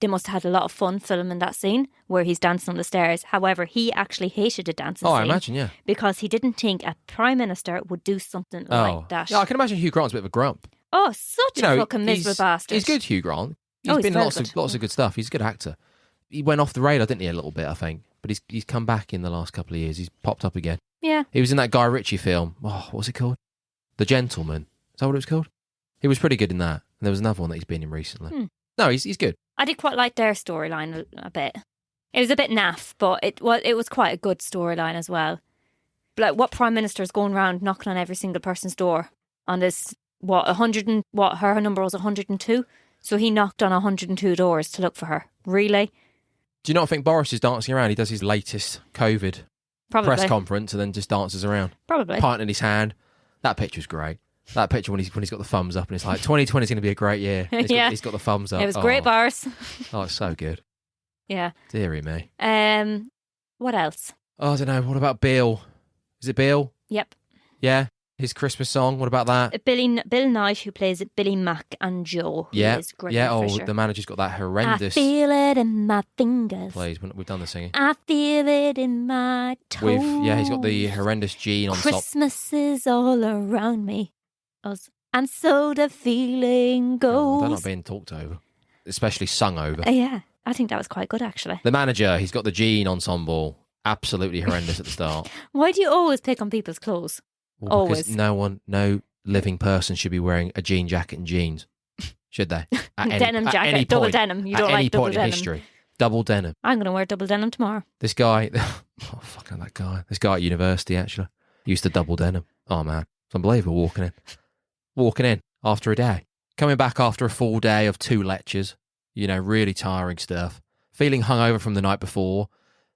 They must have had a lot of fun filming that scene where he's dancing on the stairs. However, he actually hated the dancing scene. Oh, I imagine, yeah. Because he didn't think a Prime Minister would do something like that. Yeah, I can imagine Hugh Grant's a bit of a grump. Oh, such a fucking miserable bastard. He's good, Hugh Grant. He's been lots of good stuff. He's a good actor. He went off the radar, didn't he, a little bit, I think. But he's come back in the last couple of years. He's popped up again. Yeah. He was in that Guy Ritchie film. Oh, what was it called? The Gentleman. Is that what it was called? He was pretty good in that. And there was another one that he's been in recently. No, he's good. I did quite like their storyline a bit. It was a bit naff, but it was quite a good storyline as well. Like, what Prime Minister is going around knocking on every single person's door on this, her number was 102? So he knocked on 102 doors to look for her. Really? Do you not think Boris is dancing around? He does his latest COVID press conference and then just dances around. Probably. Pint in his hand. That picture's great. That picture when he's got the thumbs up and it's like 2020 is going to be a great year. He's got the thumbs up. It was great, Boris. Oh, it's so good. Yeah. Deary me. What else? Oh, I don't know. What about Bill? Is it Bill? Yep. Yeah. His Christmas song. What about that? Bill Knight, who plays Billy Mack and Joe. Is the manager's got that horrendous. I feel it in my fingers. Please, we've done the singing. I feel it in my toes. He's got the horrendous gene on top. Christmas is all around me. And so the feeling goes. They're not being talked over, especially sung over. Yeah, I think that was quite good, actually. The manager, he's got the jean ensemble. Absolutely horrendous at the start. Why do you always pick on people's clothes? Well, always. Because no living person should be wearing a jean jacket and jeans, should they? Denim jacket, double denim. You don't like double denim. At any point in history. Double denim. I'm going to wear double denim tomorrow. This guy, fucking that guy. This guy at university, actually, used to double denim. Oh, man. It's unbelievable walking in after a day, coming back after a full day of 2 lectures, really tiring stuff, feeling hungover from the night before,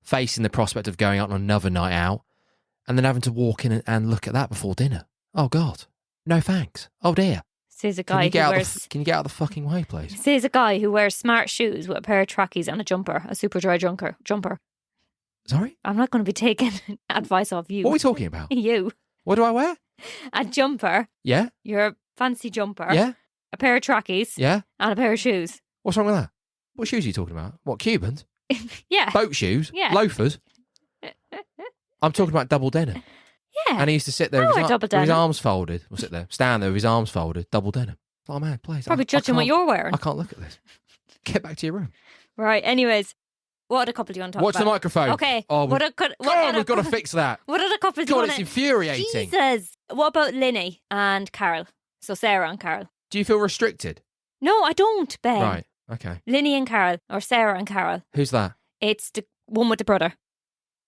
facing the prospect of going out on another night out, and then having to walk in and look at that before dinner. Oh, God. No thanks. Oh, dear. Says a guy Can you get out of the fucking way, please? Says a guy who wears smart shoes with a pair of trackies and a jumper, a super dry jumper. Sorry? I'm not going to be taking advice off you. What are we talking about? You. What do I wear? A jumper. Yeah. Your fancy jumper. Yeah. A pair of trackies. Yeah. And a pair of shoes. What's wrong with that? What shoes are you talking about? What, Cubans? Yeah. Boat shoes? Yeah. Loafers? I'm talking about double denim. Yeah. And he used to sit there with his arms folded. Or stand there with his arms folded, double denim. Oh, man, please. Probably judging what you're wearing. I can't look at this. Get back to your room. Right, anyways. What other couple do you want to talk about? Watch the microphone. Okay. Oh, we've got to fix that. What other couple do you God, want it's infuriating. Jesus. What about Linny and Carol? So Sarah and Carol. Do you feel restricted? No, I don't, Ben. Right, okay. Linny and Carol, or Sarah and Carol. Who's that? It's the one with the brother.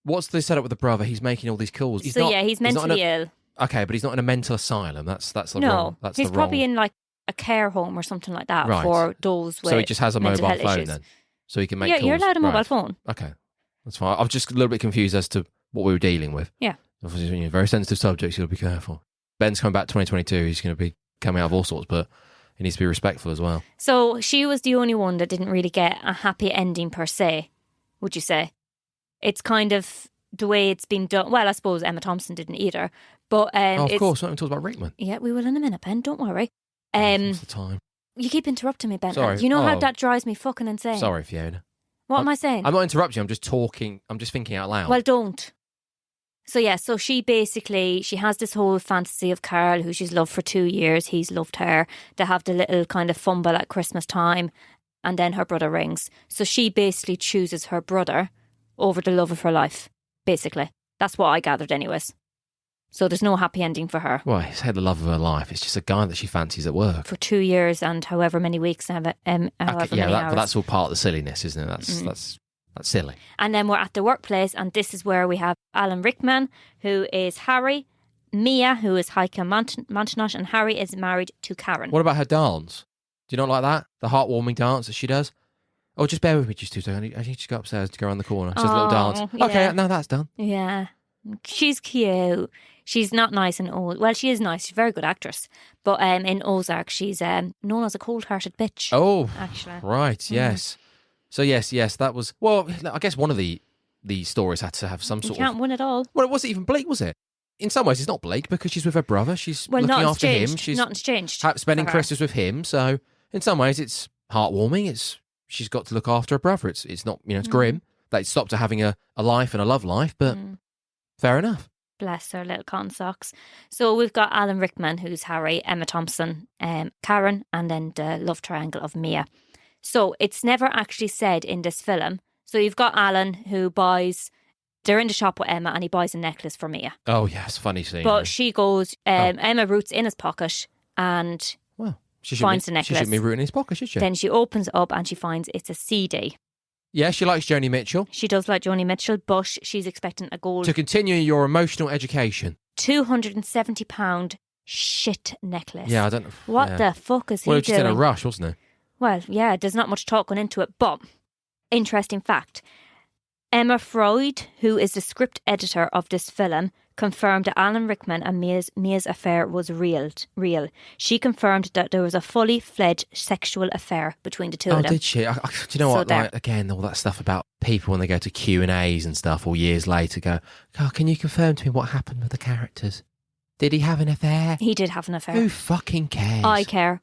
What's the setup with the brother? He's making all these calls. He's mentally ill. Okay, but he's not in a mental asylum. That's the No, wrong. That's he's the probably wrong. in like a care home or something like that Right. for those with So he just has a mental mobile health phone issues. then, so he can make Yeah, calls. you're allowed a mobile Right. phone. Okay, that's fine. I'm just a little bit confused as to what we were dealing with. Yeah. Obviously, very sensitive subjects. You've got to be careful. Ben's coming back 2022. He's going to be coming out of all sorts, but he needs to be respectful as well. So she was the only one that didn't really get a happy ending per se, would you say? It's kind of the way it's been done. Well, I suppose Emma Thompson didn't either. But Of course, we haven't talked about Rickman. Yeah, we will in a minute, Ben. Don't worry. What's the time? You keep interrupting me, Ben. Sorry. You know how Oh. that drives me fucking insane. Sorry, Fiona. What am I saying? I'm not interrupting you. I'm just talking. I'm just thinking out loud. Well, don't. So yeah, so she has this whole fantasy of Carl, who she's loved for 2 years. He's loved her. They have the little kind of fumble at Christmas time, and then her brother rings. So she basically chooses her brother over the love of her life. Basically, that's what I gathered, anyways. So there's no happy ending for her. Well, he's had the love of her life. It's just a guy that she fancies at work. For 2 years and however many weeks, however many hours. But that's all part of the silliness, isn't it? That's silly. And then we're at the workplace, and this is where we have Alan Rickman, who is Harry, Mia, who is Heike Montanosh, and Harry is married to Karen. What about her dance? Do you not like that? The heartwarming dance that she does? Oh, just bear with me just 2 seconds. I need to go upstairs to go around the corner. She does a little dance. Yeah. Okay, now that's done. Yeah. She's cute. She's not nice in Ozark. Well, she is nice. She's a very good actress. But in Ozark, she's known as a cold-hearted bitch. Oh, actually. Right, yes. So, yes, that was... Well, I guess one of the stories had to have some You sort can't of... win it all. Well, it wasn't even bleak, was it? In some ways, it's not bleak because she's with her brother. She's looking not after him. exchanged. She's not exchanged. Spending for her. Christmas with him. So, in some ways, it's heartwarming. She's got to look after her brother. It's not, it's grim that it stopped her having a life and a love life, but fair enough. Bless her little cotton socks. So we've got Alan Rickman, who's Harry, Emma Thompson, Karen, and then the love triangle of Mia. So it's never actually said in this film. So you've got Alan, who they're in the shop with Emma, and he buys a necklace for Mia. Oh, yes, funny scene. But she goes, Emma roots in his pocket and she finds the necklace. She shouldn't be rooting in his pocket, should she? Then she opens it up and she finds it's a CD. Yeah, she likes Joni Mitchell. She does like Joni Mitchell, but she's expecting a gold To continue your emotional education. £270 shit necklace. Yeah, I don't know. What the fuck is he Well, doing? just in a rush, wasn't it? Well, yeah, there's not much talk going into it, but interesting fact. Emma Freud, who is the script editor of this film, confirmed that Alan Rickman and Mia's affair was real. She confirmed that there was a fully fledged sexual affair between the two of them. Oh, did she? Do you know So what? Like, again, all that stuff about people when they go to Q&As and stuff, or years later, go, "Oh, can you confirm to me what happened with the characters? Did he have an affair?" He did have an affair. Who fucking cares? I care.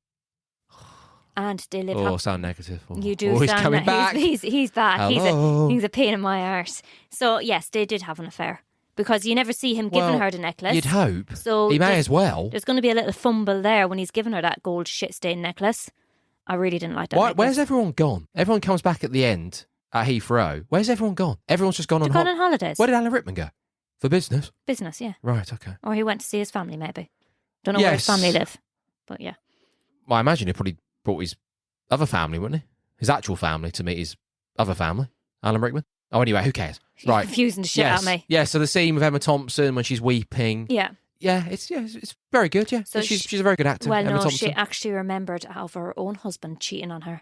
And they live Oh, sound negative. Oh. You do Oh, he's sound coming back. He's back. Hello. He's a pain in my arse. So yes, they did have an affair because you never see him giving her the necklace. You'd hope. So he may as well. There's going to be a little fumble there when he's giving her that gold shit stained necklace. I really didn't like that. necklace. Where's everyone gone? Everyone comes back at the end at Heathrow. Where's everyone gone? Everyone's just gone on They've gone on holidays. Where did Alan Rickman go? For business? Business, yeah. Right, okay. Or he went to see his family, maybe. Don't know where his family live, but yeah. Well, I imagine he probably brought his other family, wouldn't he? His actual family to meet his other family, Alan Rickman. Oh, anyway, who cares? You're Right. confusing the shit out of me. Yeah, so the scene with Emma Thompson when she's weeping. Yeah. Yeah, it's very good, yeah. So she's a very good actor, Well, Emma no, Thompson. she actually remembered of her own husband cheating on her.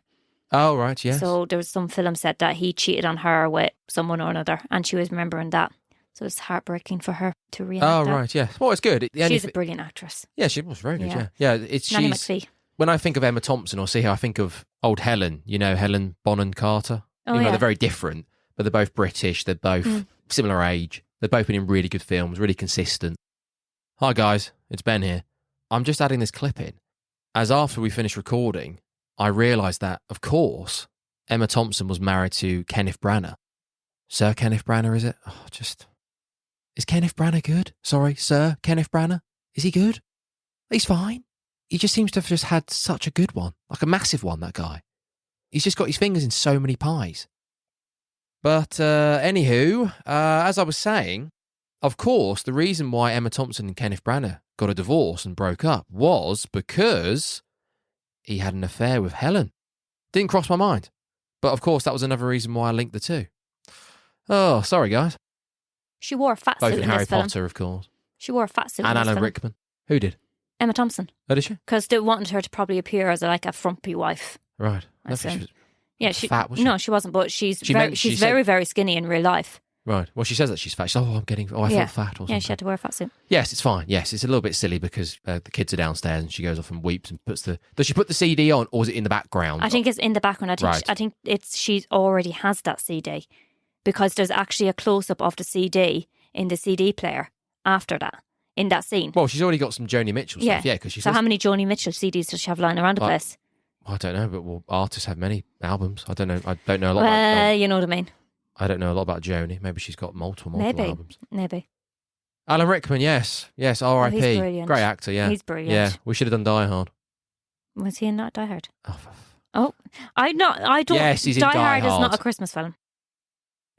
Oh, right, yes. So there was some film said that he cheated on her with someone or another, and she was remembering that. So it's heartbreaking for her to reenact Oh, that. right, yeah. Well, it's good. She's a brilliant actress. Yeah, she was very good, Yeah. yeah. Yeah, Nanny McPhee. When I think of Emma Thompson or see her, I think of old Helen, Helen Bonham Carter. Oh, Even though yeah. they're very different, but they're both British, they're both similar age, they've both been in really good films, really consistent. Hi guys, it's Ben here. I'm just adding this clip in, as after we finished recording, I realised that, of course, Emma Thompson was married to Kenneth Branagh. Sir Kenneth Branagh, is it? Is Kenneth Branagh good? Sorry, Sir Kenneth Branagh? Is he good? He's fine. He just seems to have just had such a good one, like a massive one, that guy. He's just got his fingers in so many pies. But anywho, as I was saying, of course, the reason why Emma Thompson and Kenneth Branagh got a divorce and broke up was because he had an affair with Helen. Didn't cross my mind. But of course, that was another reason why I linked the two. Oh, sorry, guys. She wore a fat Both suit in in Harry this film. Potter, of course. She wore a fat suit. And in this Alan film. Rickman. Who did? Emma Thompson. Oh, did she? Because they wanted her to probably appear as like a frumpy wife. Right. I I think see. she was Yeah, fat, was she? No, she wasn't, but she's She very, meant- she she's said- very, very skinny in real life. Right. Well, she says that she's fat. She's I Yeah. feel fat or something. Yeah, she had to wear a fat suit. Yes, it's fine. Yes, it's a little bit silly because the kids are downstairs and she goes off and weeps and puts the... Does she put the CD on or is it in the background? I think it's in the background. Right. I think she already has that CD because there's actually a close-up of the CD in the CD player after that, in that scene. Well, she's already got some Joni Mitchell stuff. Yeah, because she So says... how many Joni Mitchell CDs does she have lying around the Like, place? I don't know, but well, artists have many albums. I don't know. I don't know a lot Well, about... you know what I mean. I don't know a lot about Joni. Maybe she's got multiple albums. Maybe. Alan Rickman, yes. Yes, R.I.P. he's brilliant. Great actor, yeah. He's brilliant. Yeah, we should have done Die Hard. Was he in that Die Hard? Oh, Oh, I don't. Yes, he's in Die Die Hard is not Hard. a Christmas film.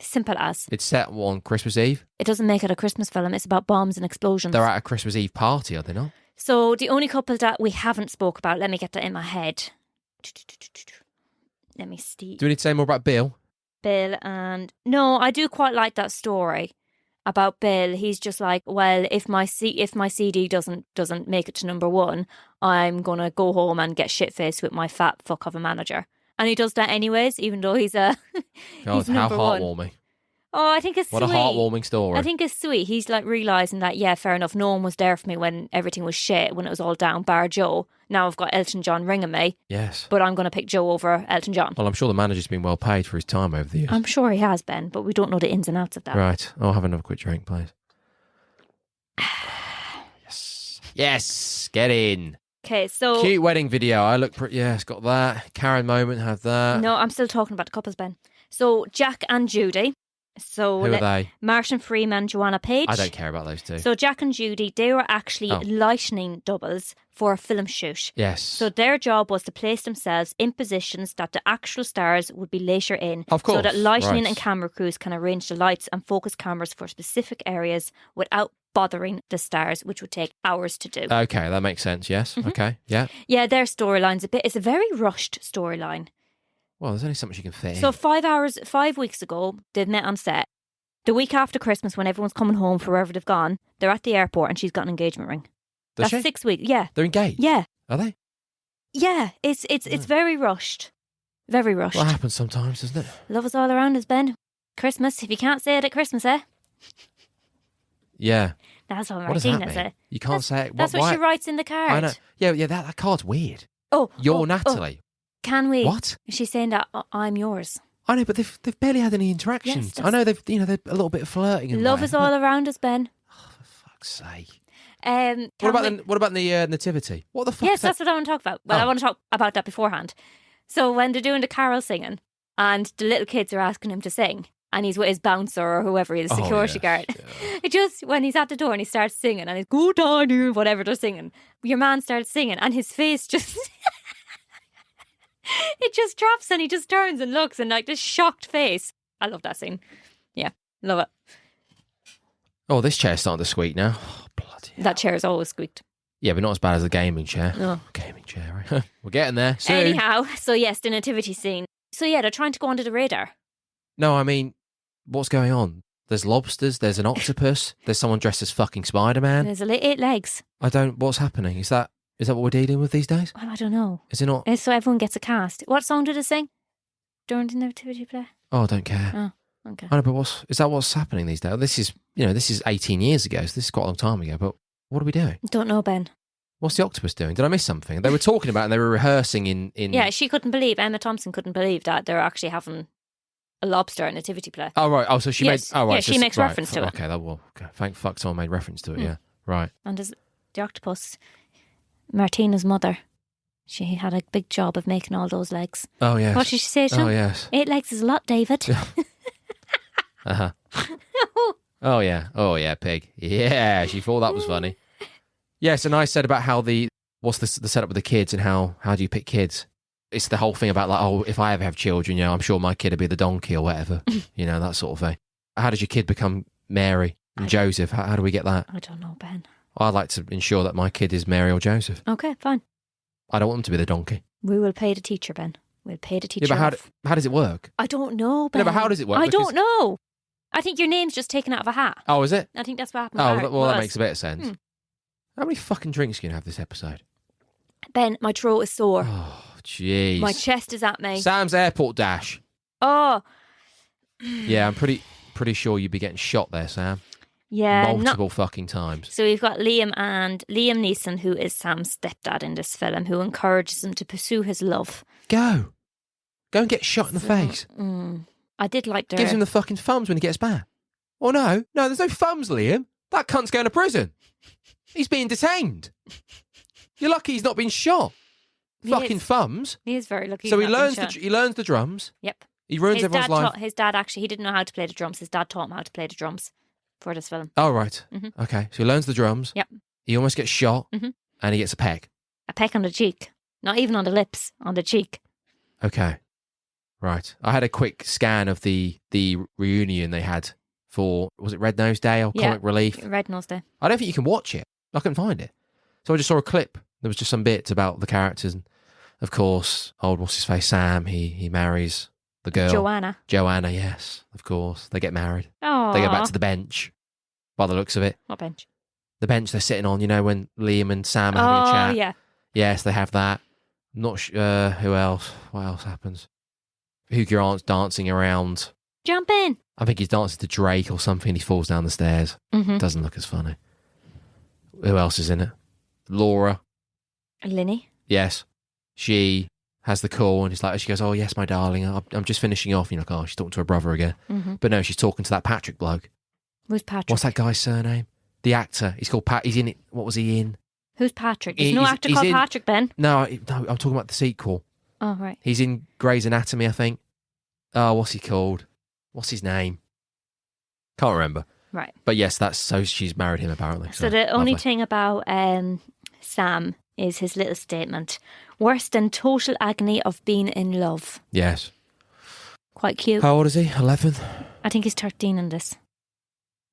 Simple as. it's set on Christmas Eve. It doesn't make it a Christmas film. It's about bombs and explosions. They're at a Christmas Eve party, are they not? So the only couple that we haven't spoke about, let me get that in my head. Let me see. Do we need to say more about Bill? Bill and... No, I do quite like that story about Bill. He's just like, well, if my CD doesn't make it to number one, I'm going to go home and get shit-faced with my fat fuck of a manager. And he does that anyways, even though he's God, he's how number one. heartwarming. Oh, I think it's What sweet. a heartwarming story. I think it's sweet. He's like realising that, yeah, fair enough. No one was there for me when everything was shit, when it was all down, bar Joe. Now I've got Elton John ringing me, Yes. but I'm going to pick Joe over Elton John. Well, I'm sure the manager's been well paid for his time over the years. I'm sure he has been, but we don't know the ins and outs of that. Right. I'll have another quick drink, please. Yes. Yes. Get in. Okay, so... Cute wedding video. I look pretty... Yeah, it's got that. Karen moment, have that. No, I'm still talking about the couples, Ben. So Jack and Judy. So Who are they? Martin Freeman, Joanna Page. I don't care about those two. So Jack and Judy, they were actually Oh. lightning doubles for a film shoot. Yes. So their job was to place themselves in positions that the actual stars would be later in. Of course, So that lighting right. and camera crews can arrange the lights and focus cameras for specific areas without bothering the stars, which would take hours to do. Okay, that makes sense. Yes. Mm-hmm. Okay. Yeah. Yeah, their storyline's it's a very rushed storyline. Well, there's only so much you can fit So in. 5 weeks ago, they met on set. The week after Christmas, when everyone's coming home for wherever they've gone, they're at the airport and she's got an engagement ring. Does That's she? 6 weeks. Yeah. They're engaged? Yeah. Are they? Yeah. It's very rushed. Very rushed. Well, that happens sometimes, doesn't it? Love is all around us, Ben. Christmas. If you can't say it at Christmas, eh? Yeah. That's what What does that Martina's mean? eh? You can't say it. That's what why? she writes in the card. I know. Yeah, that card's weird. Oh, You're oh, Natalie. Can we? What? She's saying that I'm yours. I know, but they've barely had any interactions. Yes, I know they're a little bit of flirting. And Love is all around us, Ben. Oh, for fuck's sake. What What about the nativity? What the fuck? Yes, is that? that's what I want to talk about. Well, I Oh. want to talk about that beforehand. So when they're doing the carol singing and the little kids are asking him to sing and he's with his bouncer or whoever he is, Oh, security yes, guard. yeah. It just, when he's at the door and he starts singing and he's good on you, whatever they're singing, your man starts singing and his face just... it just drops and he just turns and looks and like this shocked face. I love that scene. Yeah, love it. Oh, this chair's starting to squeak now. Oh, bloody hell. That chair's always squeaked. Yeah, but not as bad as the gaming chair. No. Gaming chair, right? We're getting there soon. Anyhow, so yes, the nativity scene. So yeah, they're trying to go under the radar. No, I mean, what's going on? There's lobsters, there's an octopus, there's someone dressed as fucking Spider-Man. There's 8 legs. What's happening? Is that what we're dealing with these days? Well, I don't know. Is it not? So everyone gets a cast. What song did they sing during the nativity play? Oh, I don't care. Oh, okay. I know, but what's happening these days? This is 18 years ago, so this is quite a long time ago, but what are we doing? Don't know, Ben. What's the octopus doing? Did I miss something? They were talking about it and they were rehearsing in... Yeah, she couldn't believe, Emma Thompson couldn't believe that they're actually having a lobster at nativity play. Oh, right. Oh, so she Yes. made... Oh, right. Yeah, she makes reference to it. Okay, okay. Thank fuck someone made reference to it, yeah. Right. And there's the octopus, Martina's mother, she had a big job of making all those legs. Oh, yes. What did she say to him? Oh, yes. 8 legs is a lot, David. Uh-huh. Oh, yeah, pig. Yeah, she thought that was funny. Yes, and I said about how what's the setup with the kids and how do you pick kids? It's the whole thing about like, oh, if I ever have children, I'm sure my kid will be the donkey or whatever, that sort of thing. How does your kid become Mary and Joseph? How do we get that? I don't know, Ben. I'd like to ensure that my kid is Mary or Joseph. Okay, fine. I don't want them to be the donkey. We will pay the teacher, Ben. We'll pay the teacher Yeah, but off. how does it work? I don't know, Ben. No, but how does it work? I Because- don't know. I think your name's just taken out of a hat. Oh, is it? I think that's what happened. Oh, with well, that us. makes a bit of sense. How many fucking drinks can you have this episode? Ben, my throat is sore. Oh, jeez. My chest is at me. Sam's airport dash. Oh. Yeah, I'm pretty sure you'd be getting shot there, Sam. Yeah. Multiple fucking times. So we've got Liam Neeson, who is Sam's stepdad in this film, who encourages him to pursue his love. Go and get shot in the face. I did like the... Gives him the fucking thumbs when he gets back. Oh, no, there's no thumbs, Liam. That cunt's going to prison. He's being detained. You're lucky he's not been shot. Fucking thumbs. He is very lucky. So he's he not been shot. learns the drums. Yep. He ruins everyone's life. His dad actually, he didn't know how to play the drums. His dad taught him how to play the drums for this film. Oh, right. Okay, so he learns the drums. Yep. He almost gets shot, and he gets a peck. A peck on the cheek. Not even on the lips, on the cheek. Okay. Right. I had a quick scan of the reunion they had for, was it Red Nose Day or Comic Relief? Red Nose Day. I don't think you can watch it. I couldn't find it. So I just saw a clip. There was just some bits about the characters. And of course, what's his face, Sam, he marries the girl. Joanna, yes, of course. They get married. Oh. They go back to the bench, by the looks of it. What bench? The bench they're sitting on, when Liam and Sam are having a chat. Oh, yeah. Yes, they have that. Not who else? What else happens? Hugh Grant's dancing around. Jump in. I think he's dancing to Drake or something. He falls down the stairs. Doesn't look as funny. Who else is in it? Laura. Linny. Yes. She has the call and she goes, oh, yes, my darling, I'm just finishing off. You're like, oh, she's talking to her brother again. But no, she's talking to that Patrick bloke. Who's Patrick? What's that guy's surname? The actor. He's called Pat. He's in it. What was he in? Who's Patrick? There's no actor called Patrick, Ben. No, I'm talking about the sequel. Oh, right. He's in Grey's Anatomy, I think. Oh, what's he called? What's his name? Can't remember. Right. But yes, she's married him apparently. So the only thing about Sam is his little statement. Worse than total agony of being in love. Yes. Quite cute. How old is he? 11? I think he's 13 in this.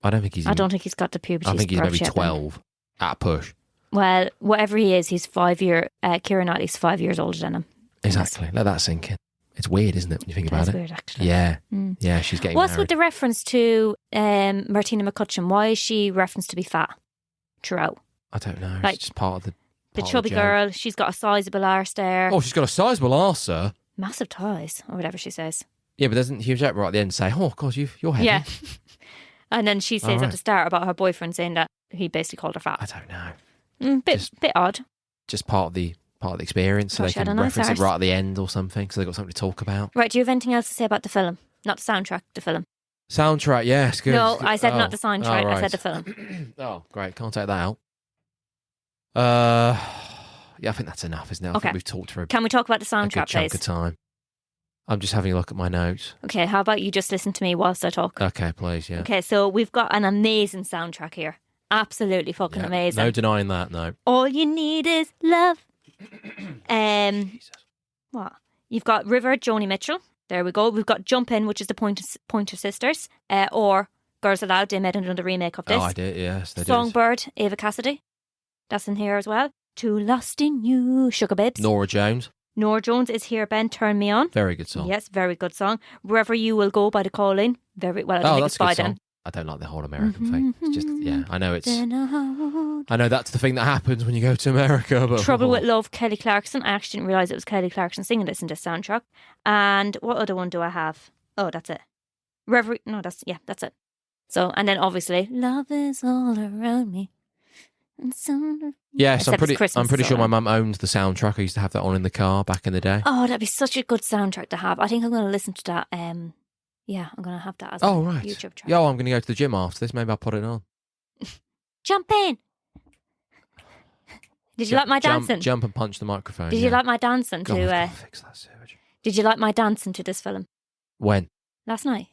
I don't think he's... I don't think he's got the puberty. I think he's maybe yet, 12 at a push. Well, whatever he is, he's 5 year. Kiera Knightley's 5 years older than him. Exactly. Let that sink in. It's weird, isn't it, when you think about it? It's weird, actually. Yeah. Yeah, she's getting What's married. with the reference to Martina McCutcheon? Why is she referenced to be fat throughout? I don't know. Like, it's just part of the chubby joke. girl. She's got a sizable arse there. Oh, she's got a sizable arse, sir. Massive thighs, or whatever she says. Yeah, but doesn't Hugh Jackman right at the end say, oh, God, you're heavy? Yeah. And then she says at the start about her boyfriend saying that he basically called her fat. I don't know. Bit odd. Just part of the experience, so Thought they she had can a nice reference it arse. right at the end or something, so they've got something to talk about. Right, do you have anything else to say about the film? Not the soundtrack, the film. Soundtrack, yes, good. No, It's good. I said not the soundtrack, right. I said the film. Oh, great, can't take that out. Yeah, I think that's enough, isn't it? I Okay. think we've talked for Can we talk about the a good soundtrack, chunk please? of time. I'm just having a look at my notes. Okay, how about you just listen to me whilst I talk? Okay, please, yeah. Okay, so we've got an amazing soundtrack here. Absolutely fucking Yeah, amazing. no denying that, no. All you need is love. Jesus. What? You've got River, Joni Mitchell. There we go. We've got Jump In, which is the Pointer Sisters. Or Girls Aloud. They made another remake of this. Oh, I did, yes, they did. Songbird, Ava Cassidy. That's in here as well. Too Lost in You, Sugar Babes. Nora Jones, Nora Jones is here, Ben. Turn Me On. very good song. Yes, very good song. Wherever You Will Go by the Calling. Very well. I don't think that's it's a by good song. them. I don't like the whole American thing. It's just, yeah, I know it's... Then I I know that's the thing that happens when you go to America, but... Trouble with Love, Kelly Clarkson. I actually didn't realise it was Kelly Clarkson singing this in this soundtrack. And what other one do I have? Oh, that's it. Reverie. No, that's it. So, and then obviously, Love is all around me. And so... Yes, I'm Except it's pretty Christmas, sure so- my mum owned the soundtrack. I used to have that on in the car back in the day. Oh, that'd be such a good soundtrack to have. I think I'm going to listen to that. Yeah, I'm going to have that as Oh, a right. YouTube track. Yo, I'm going to go to the gym after this. Maybe I'll put it on. Jump in. Did you like my dancing? Jump and punch the microphone. Did you like my dancing God, we've to? got to fix that sewage. Did you like my dancing to this film When? last night?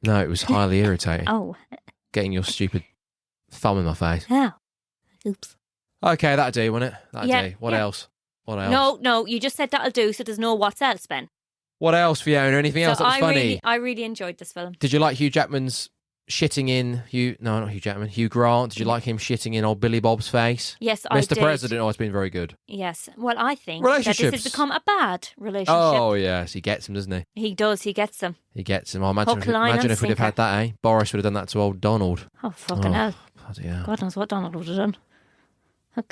No, it was highly irritating. Oh, Getting your stupid thumb in my face. oh, oops. Okay, that'll do, won't it? That'll Yeah, do. What yeah. else? What else? No, you just said that'll do, so there's no what's else, Ben. What else, Fiona? Anything else So that was funny? I really enjoyed this film. Did you like Hugh Jackman's shitting in not Hugh Jackman, Hugh Grant? Did you like him shitting in old Billy Bob's face? Yes, I did. Mr. President always been very good. Yes. Well, I think that this has become a bad relationship. Oh, yes. He gets him, doesn't he? He does. He gets them. He gets him. Oh, imagine Line if and we'd have had that, eh? Boris would have done that to old Donald. Oh, fucking hell. Bloody hell. God knows what Donald would have done.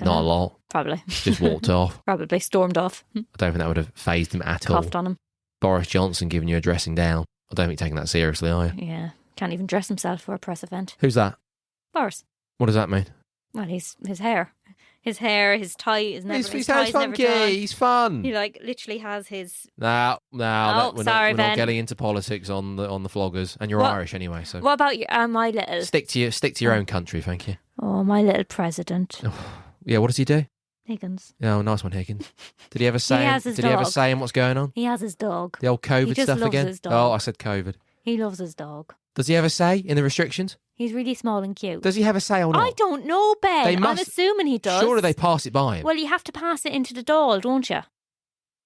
Not a lot. Probably. Just walked off. Probably stormed off. I don't think that would have phased him at all. Coughed on him. Boris Johnson giving you a dressing down. I don't think you're taking that seriously, are you? Yeah. Can't even dress himself for a press event. Who's that? Boris. What does that mean? Well, his hair. His hair, his tie is never... His hair's funky. He's fun. He literally has his... No, we're sorry, not getting into politics on the floggers. And you're Irish anyway, so... What about my little... Stick to your own country, thank you. Oh, my little president. Yeah, what does he do? Higgins. Oh, nice one, Higgins. Did he ever say? He has his did dog. he ever say him what's going on? He has his dog. The old COVID He just stuff loves again. his dog. Oh, I said COVID. He loves his dog. Does he ever say in the restrictions? He's really small and cute. Does he ever say or not? I don't know, Ben. They I'm must- assuming he does. Surely they pass it by him. Well, you have to pass it into the doll, don't you?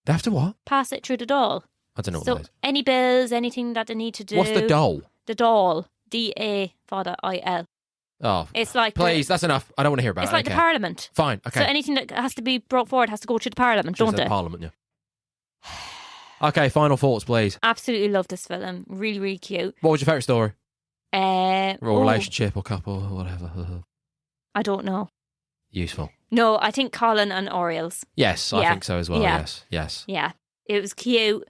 They have to what? Pass it through the doll. I don't know what So that is. any bills, anything that they need to do. What's the doll? The doll. D-A-father-I-L. Oh, It's like please, that's enough. I don't want to hear about It's it. like the Parliament. Fine, okay. So anything that has to be brought forward has to go through the Parliament, Should have don't said it? Parliament, yeah. Okay, final thoughts, please. Absolutely love this film. Really, really cute. What was your favourite story? Or Oh, relationship or couple or whatever. I don't know. Useful. No, I think Colin and Orioles. Yes, I Yeah. think so as well. Yeah. Yes. Yeah. It was cute.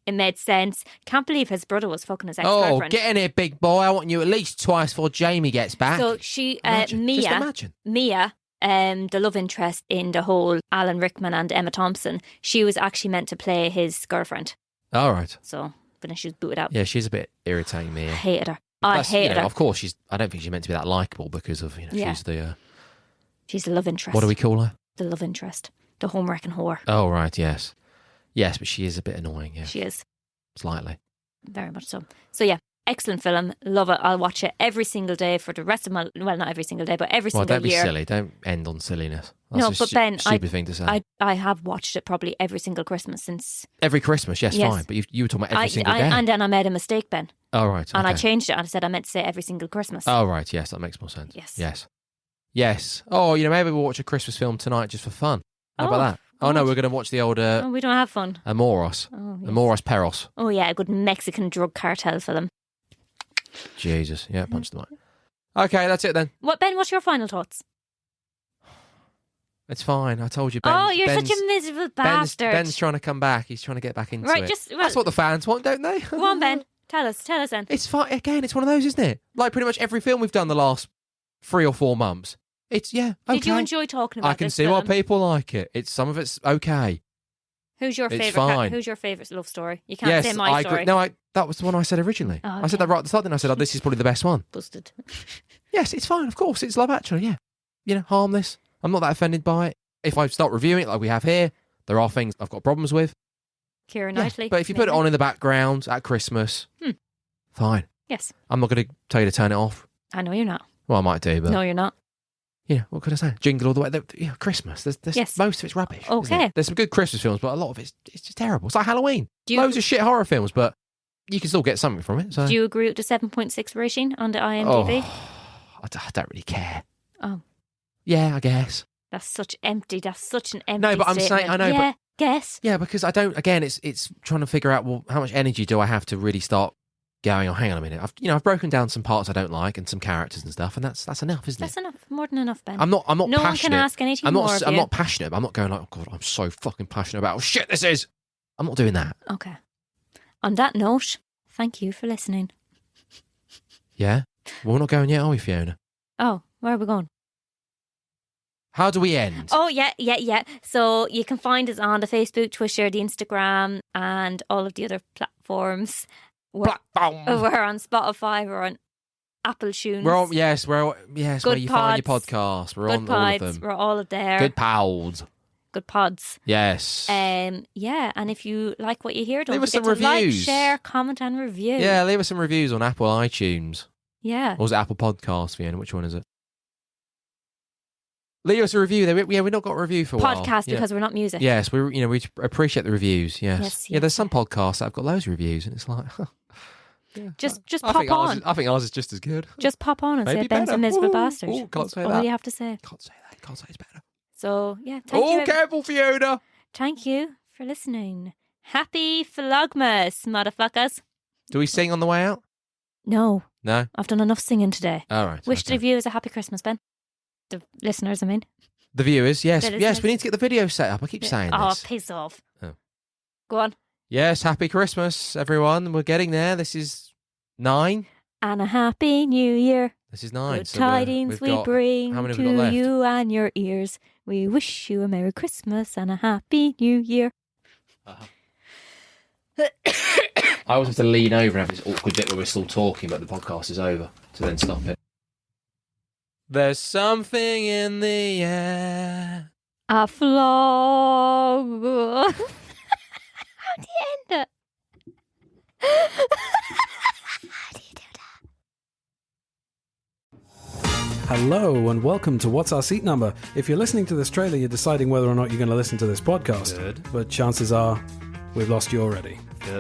It made sense. Can't believe his brother was fucking his Oh, ex-girlfriend. get in here, big boy. I want you at least twice before Jamie gets back. So she, Imagine. Just imagine. Mia, the love interest in the whole Alan Rickman and Emma Thompson, she was actually meant to play his girlfriend. All right. So, but then she was booted out. Yeah, she's a bit irritating, Mia. I hated her. I hated her. Of course, I don't think she's meant to be that likeable because of Yeah. she's the. She's the love interest. What do we call her? The love interest. The home-wrecking whore. Oh right, yes, but she is a bit annoying. Yeah, She is. slightly. Very much so. So yeah, excellent film. Love it. I'll watch it every single day for the rest of my... Well, not every single day, but every Well, single don't be year. silly. Don't end on silliness. That's No, a but Ben, stupid thing to say. I have watched it probably every single Christmas since... Every Christmas, yes, Yes. fine. But you were talking about every single day. And then I made a mistake, Ben. Oh right, And I okay. changed it and I said I meant to say every single Christmas. Oh right, yes, that makes more sense. Yes. Yes. Oh, maybe we'll watch a Christmas film tonight just for fun. How about that? Oh no, we're going to watch the old Oh, we don't have fun. Ameros. Oh, yes. Ameros Perros. Oh, yeah, a good Mexican drug cartel film. Jesus, yeah, punch the mic. Okay, that's it then. Ben, what's your final thoughts? It's fine. I told you. Ben, You're such a miserable bastard. Ben's trying to come back. He's trying to get back into Right, it. That's what the fans want, don't they? Go on, Ben. Tell us then. It's fine. Again, it's one of those, isn't it? Like pretty much every film we've done the last 3 or 4 months. It's, okay. Did you enjoy talking about I can this see film? why people like it. Some of it's okay. Who's your It's favourite? fine. Who's your favourite love story? You can't Yes, say my I story. agree. No, that was the one I said originally. Oh, I said that right at the start, then I said, this is probably the best one. Busted. Yes, it's fine. Of course, it's Love Actually. Yeah, harmless. I'm not that offended by it. If I start reviewing it like we have here, there are things I've got problems with. Kiera Yeah, Knightley. but if you put it on in the background at Christmas, fine. Yes. I'm not going to tell you to turn it off. I know you're not. Well, I might do, but No, you're not. what could I say? Jingle all the way. Christmas. There's Yes. most of it's rubbish. isn't Okay. it? There's some good Christmas films, but a lot of it's just terrible. It's like Halloween. Do you- Loads of shit horror films, but you can still get something from it. So. Do you agree with the 7.6 rating on the IMDb? I don't really care. Oh. Yeah, I guess. That's such an empty No, but I'm saying- statement. I know, Yeah, guess. Yeah, because I don't. Again, it's trying to figure out how much energy do I have to really start going. Oh, hang on a minute. I've broken down some parts I don't like and some characters and stuff, and that's enough, isn't That's it? enough. More than enough, Ben. I'm not No passionate. one can ask anything I'm more not. of I'm you. not passionate. I'm not going like, oh God, I'm so fucking passionate about how shit this is. I'm not doing that. Okay. On that note, thank you for listening. Yeah, well, we're not going yet, are we, Fiona? Oh, where are we going? How do we end? Oh, yeah. So you can find us on the Facebook, Twitter, the Instagram, and all of the other platforms. We're on Spotify, we're on Apple Tunes. We're all, yes, where you find your Pods. podcast. We're Good on all of Pods, them. we're all there. Good pals. Good Pods. Yes. Yeah, and if you like what you hear, don't Leave us forget some to like, reviews. share, comment, and review. Yeah, leave us some reviews on Apple iTunes. Yeah. Or was it Apple Podcasts, Fiona? Which one is it? Leave us a review. We've not got a review for a while. Podcast Yeah. because we're not music. Yes, we appreciate the reviews. Yes. Yes, Yeah, there's yes, some podcasts that have got loads of reviews, and it's like, Just I pop think on. I think ours is just as good. Just pop on and Maybe say Ben's better. a miserable Ooh, bastard. ooh, can't say That's that. all you have to say. Can't say that. Can't say it's better. So, yeah, thank you. Careful, Fiona. Thank you for listening. Happy Vlogmas, motherfuckers. Do we sing on the way out? No, No? I've done enough singing today. All right. Wish okay. the viewers a happy Christmas, Ben. The listeners, I mean. The viewers, yes. The Yes, listeners. we need to get the video set up. I keep saying Oh, this. piss off. Oh. Go on. Yes, happy Christmas, everyone. We're getting there. This is 9. And a happy new year. This is 9. Good So tidings we bring how many have we got to left? you and your ears. We wish you a Merry Christmas and a happy new year. I always have to lean over and have this awkward bit where we're still talking, but the podcast is over, to then stop it. There's something in the air. A flog. How do you end it? How do you do that? Hello and welcome to What's Our Seat Number. If you're listening to this trailer, you're deciding whether or not you're going to listen to this podcast. Good. But chances are we've lost you already.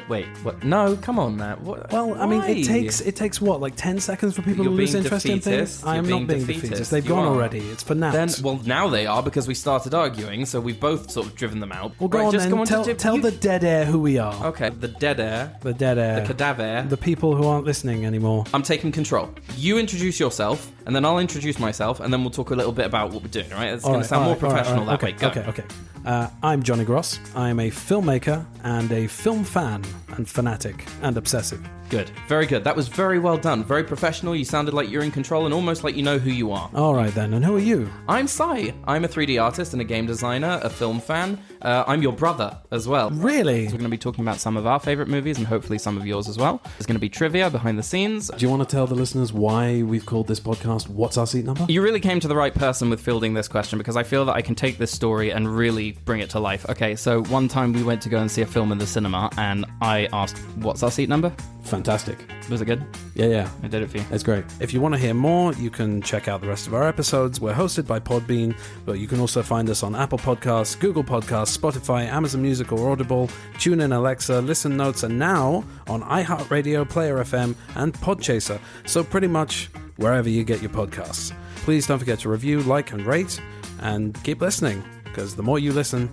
Wait, what? No, come on, Matt. What? Well, I mean, Why? it takes what, like 10 seconds for people You're to lose being interest in things? defeatist. I am You're not being being defeatist. defeatist. They've You gone are. already. It's for now. Well, now they are because we started arguing, so we've both sort of driven them out. Well, go Right, on just then. go on Tell you- the dead air who we are. Okay, the dead air, The dead air. the cadaver. The people who aren't listening anymore. I'm taking control. You introduce yourself, and then I'll introduce myself, and then we'll talk a little bit about what we're doing, right? It's going to sound more professional that way. Go. Okay. I'm Johnny Gross. I'm a filmmaker and a film fan and fanatic and obsessive. Good. Very good. That was very well done. Very professional. You sounded like you're in control and almost like you know who you are. All right then, and who are you? I'm Sai. I'm a 3D artist and a game designer, a film fan. I'm your brother as well. Really? So we're going to be talking about some of our favourite movies and hopefully some of yours as well. There's going to be trivia behind the scenes. Do you want to tell the listeners why we've called this podcast What's Our Seat Number? You really came to the right person with fielding this question because I feel that I can take this story and really bring it to life. Okay, so one time we went to go and see a film in the cinema and I asked, what's our seat number? Fantastic. Was it good? Yeah. I did it for you. It's great. If you want to hear more, you can check out the rest of our episodes. We're hosted by Podbean, but you can also find us on Apple Podcasts, Google Podcasts, Spotify, Amazon Music or Audible, TuneIn, Alexa, Listen Notes, and now on iHeartRadio, Player FM, and Podchaser. So pretty much wherever you get your podcasts. Please don't forget to review, like, and rate, and keep listening, because the more you listen,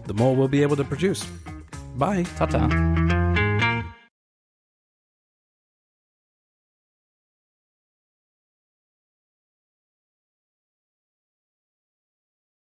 the more we'll be able to produce. Bye. Ta-ta.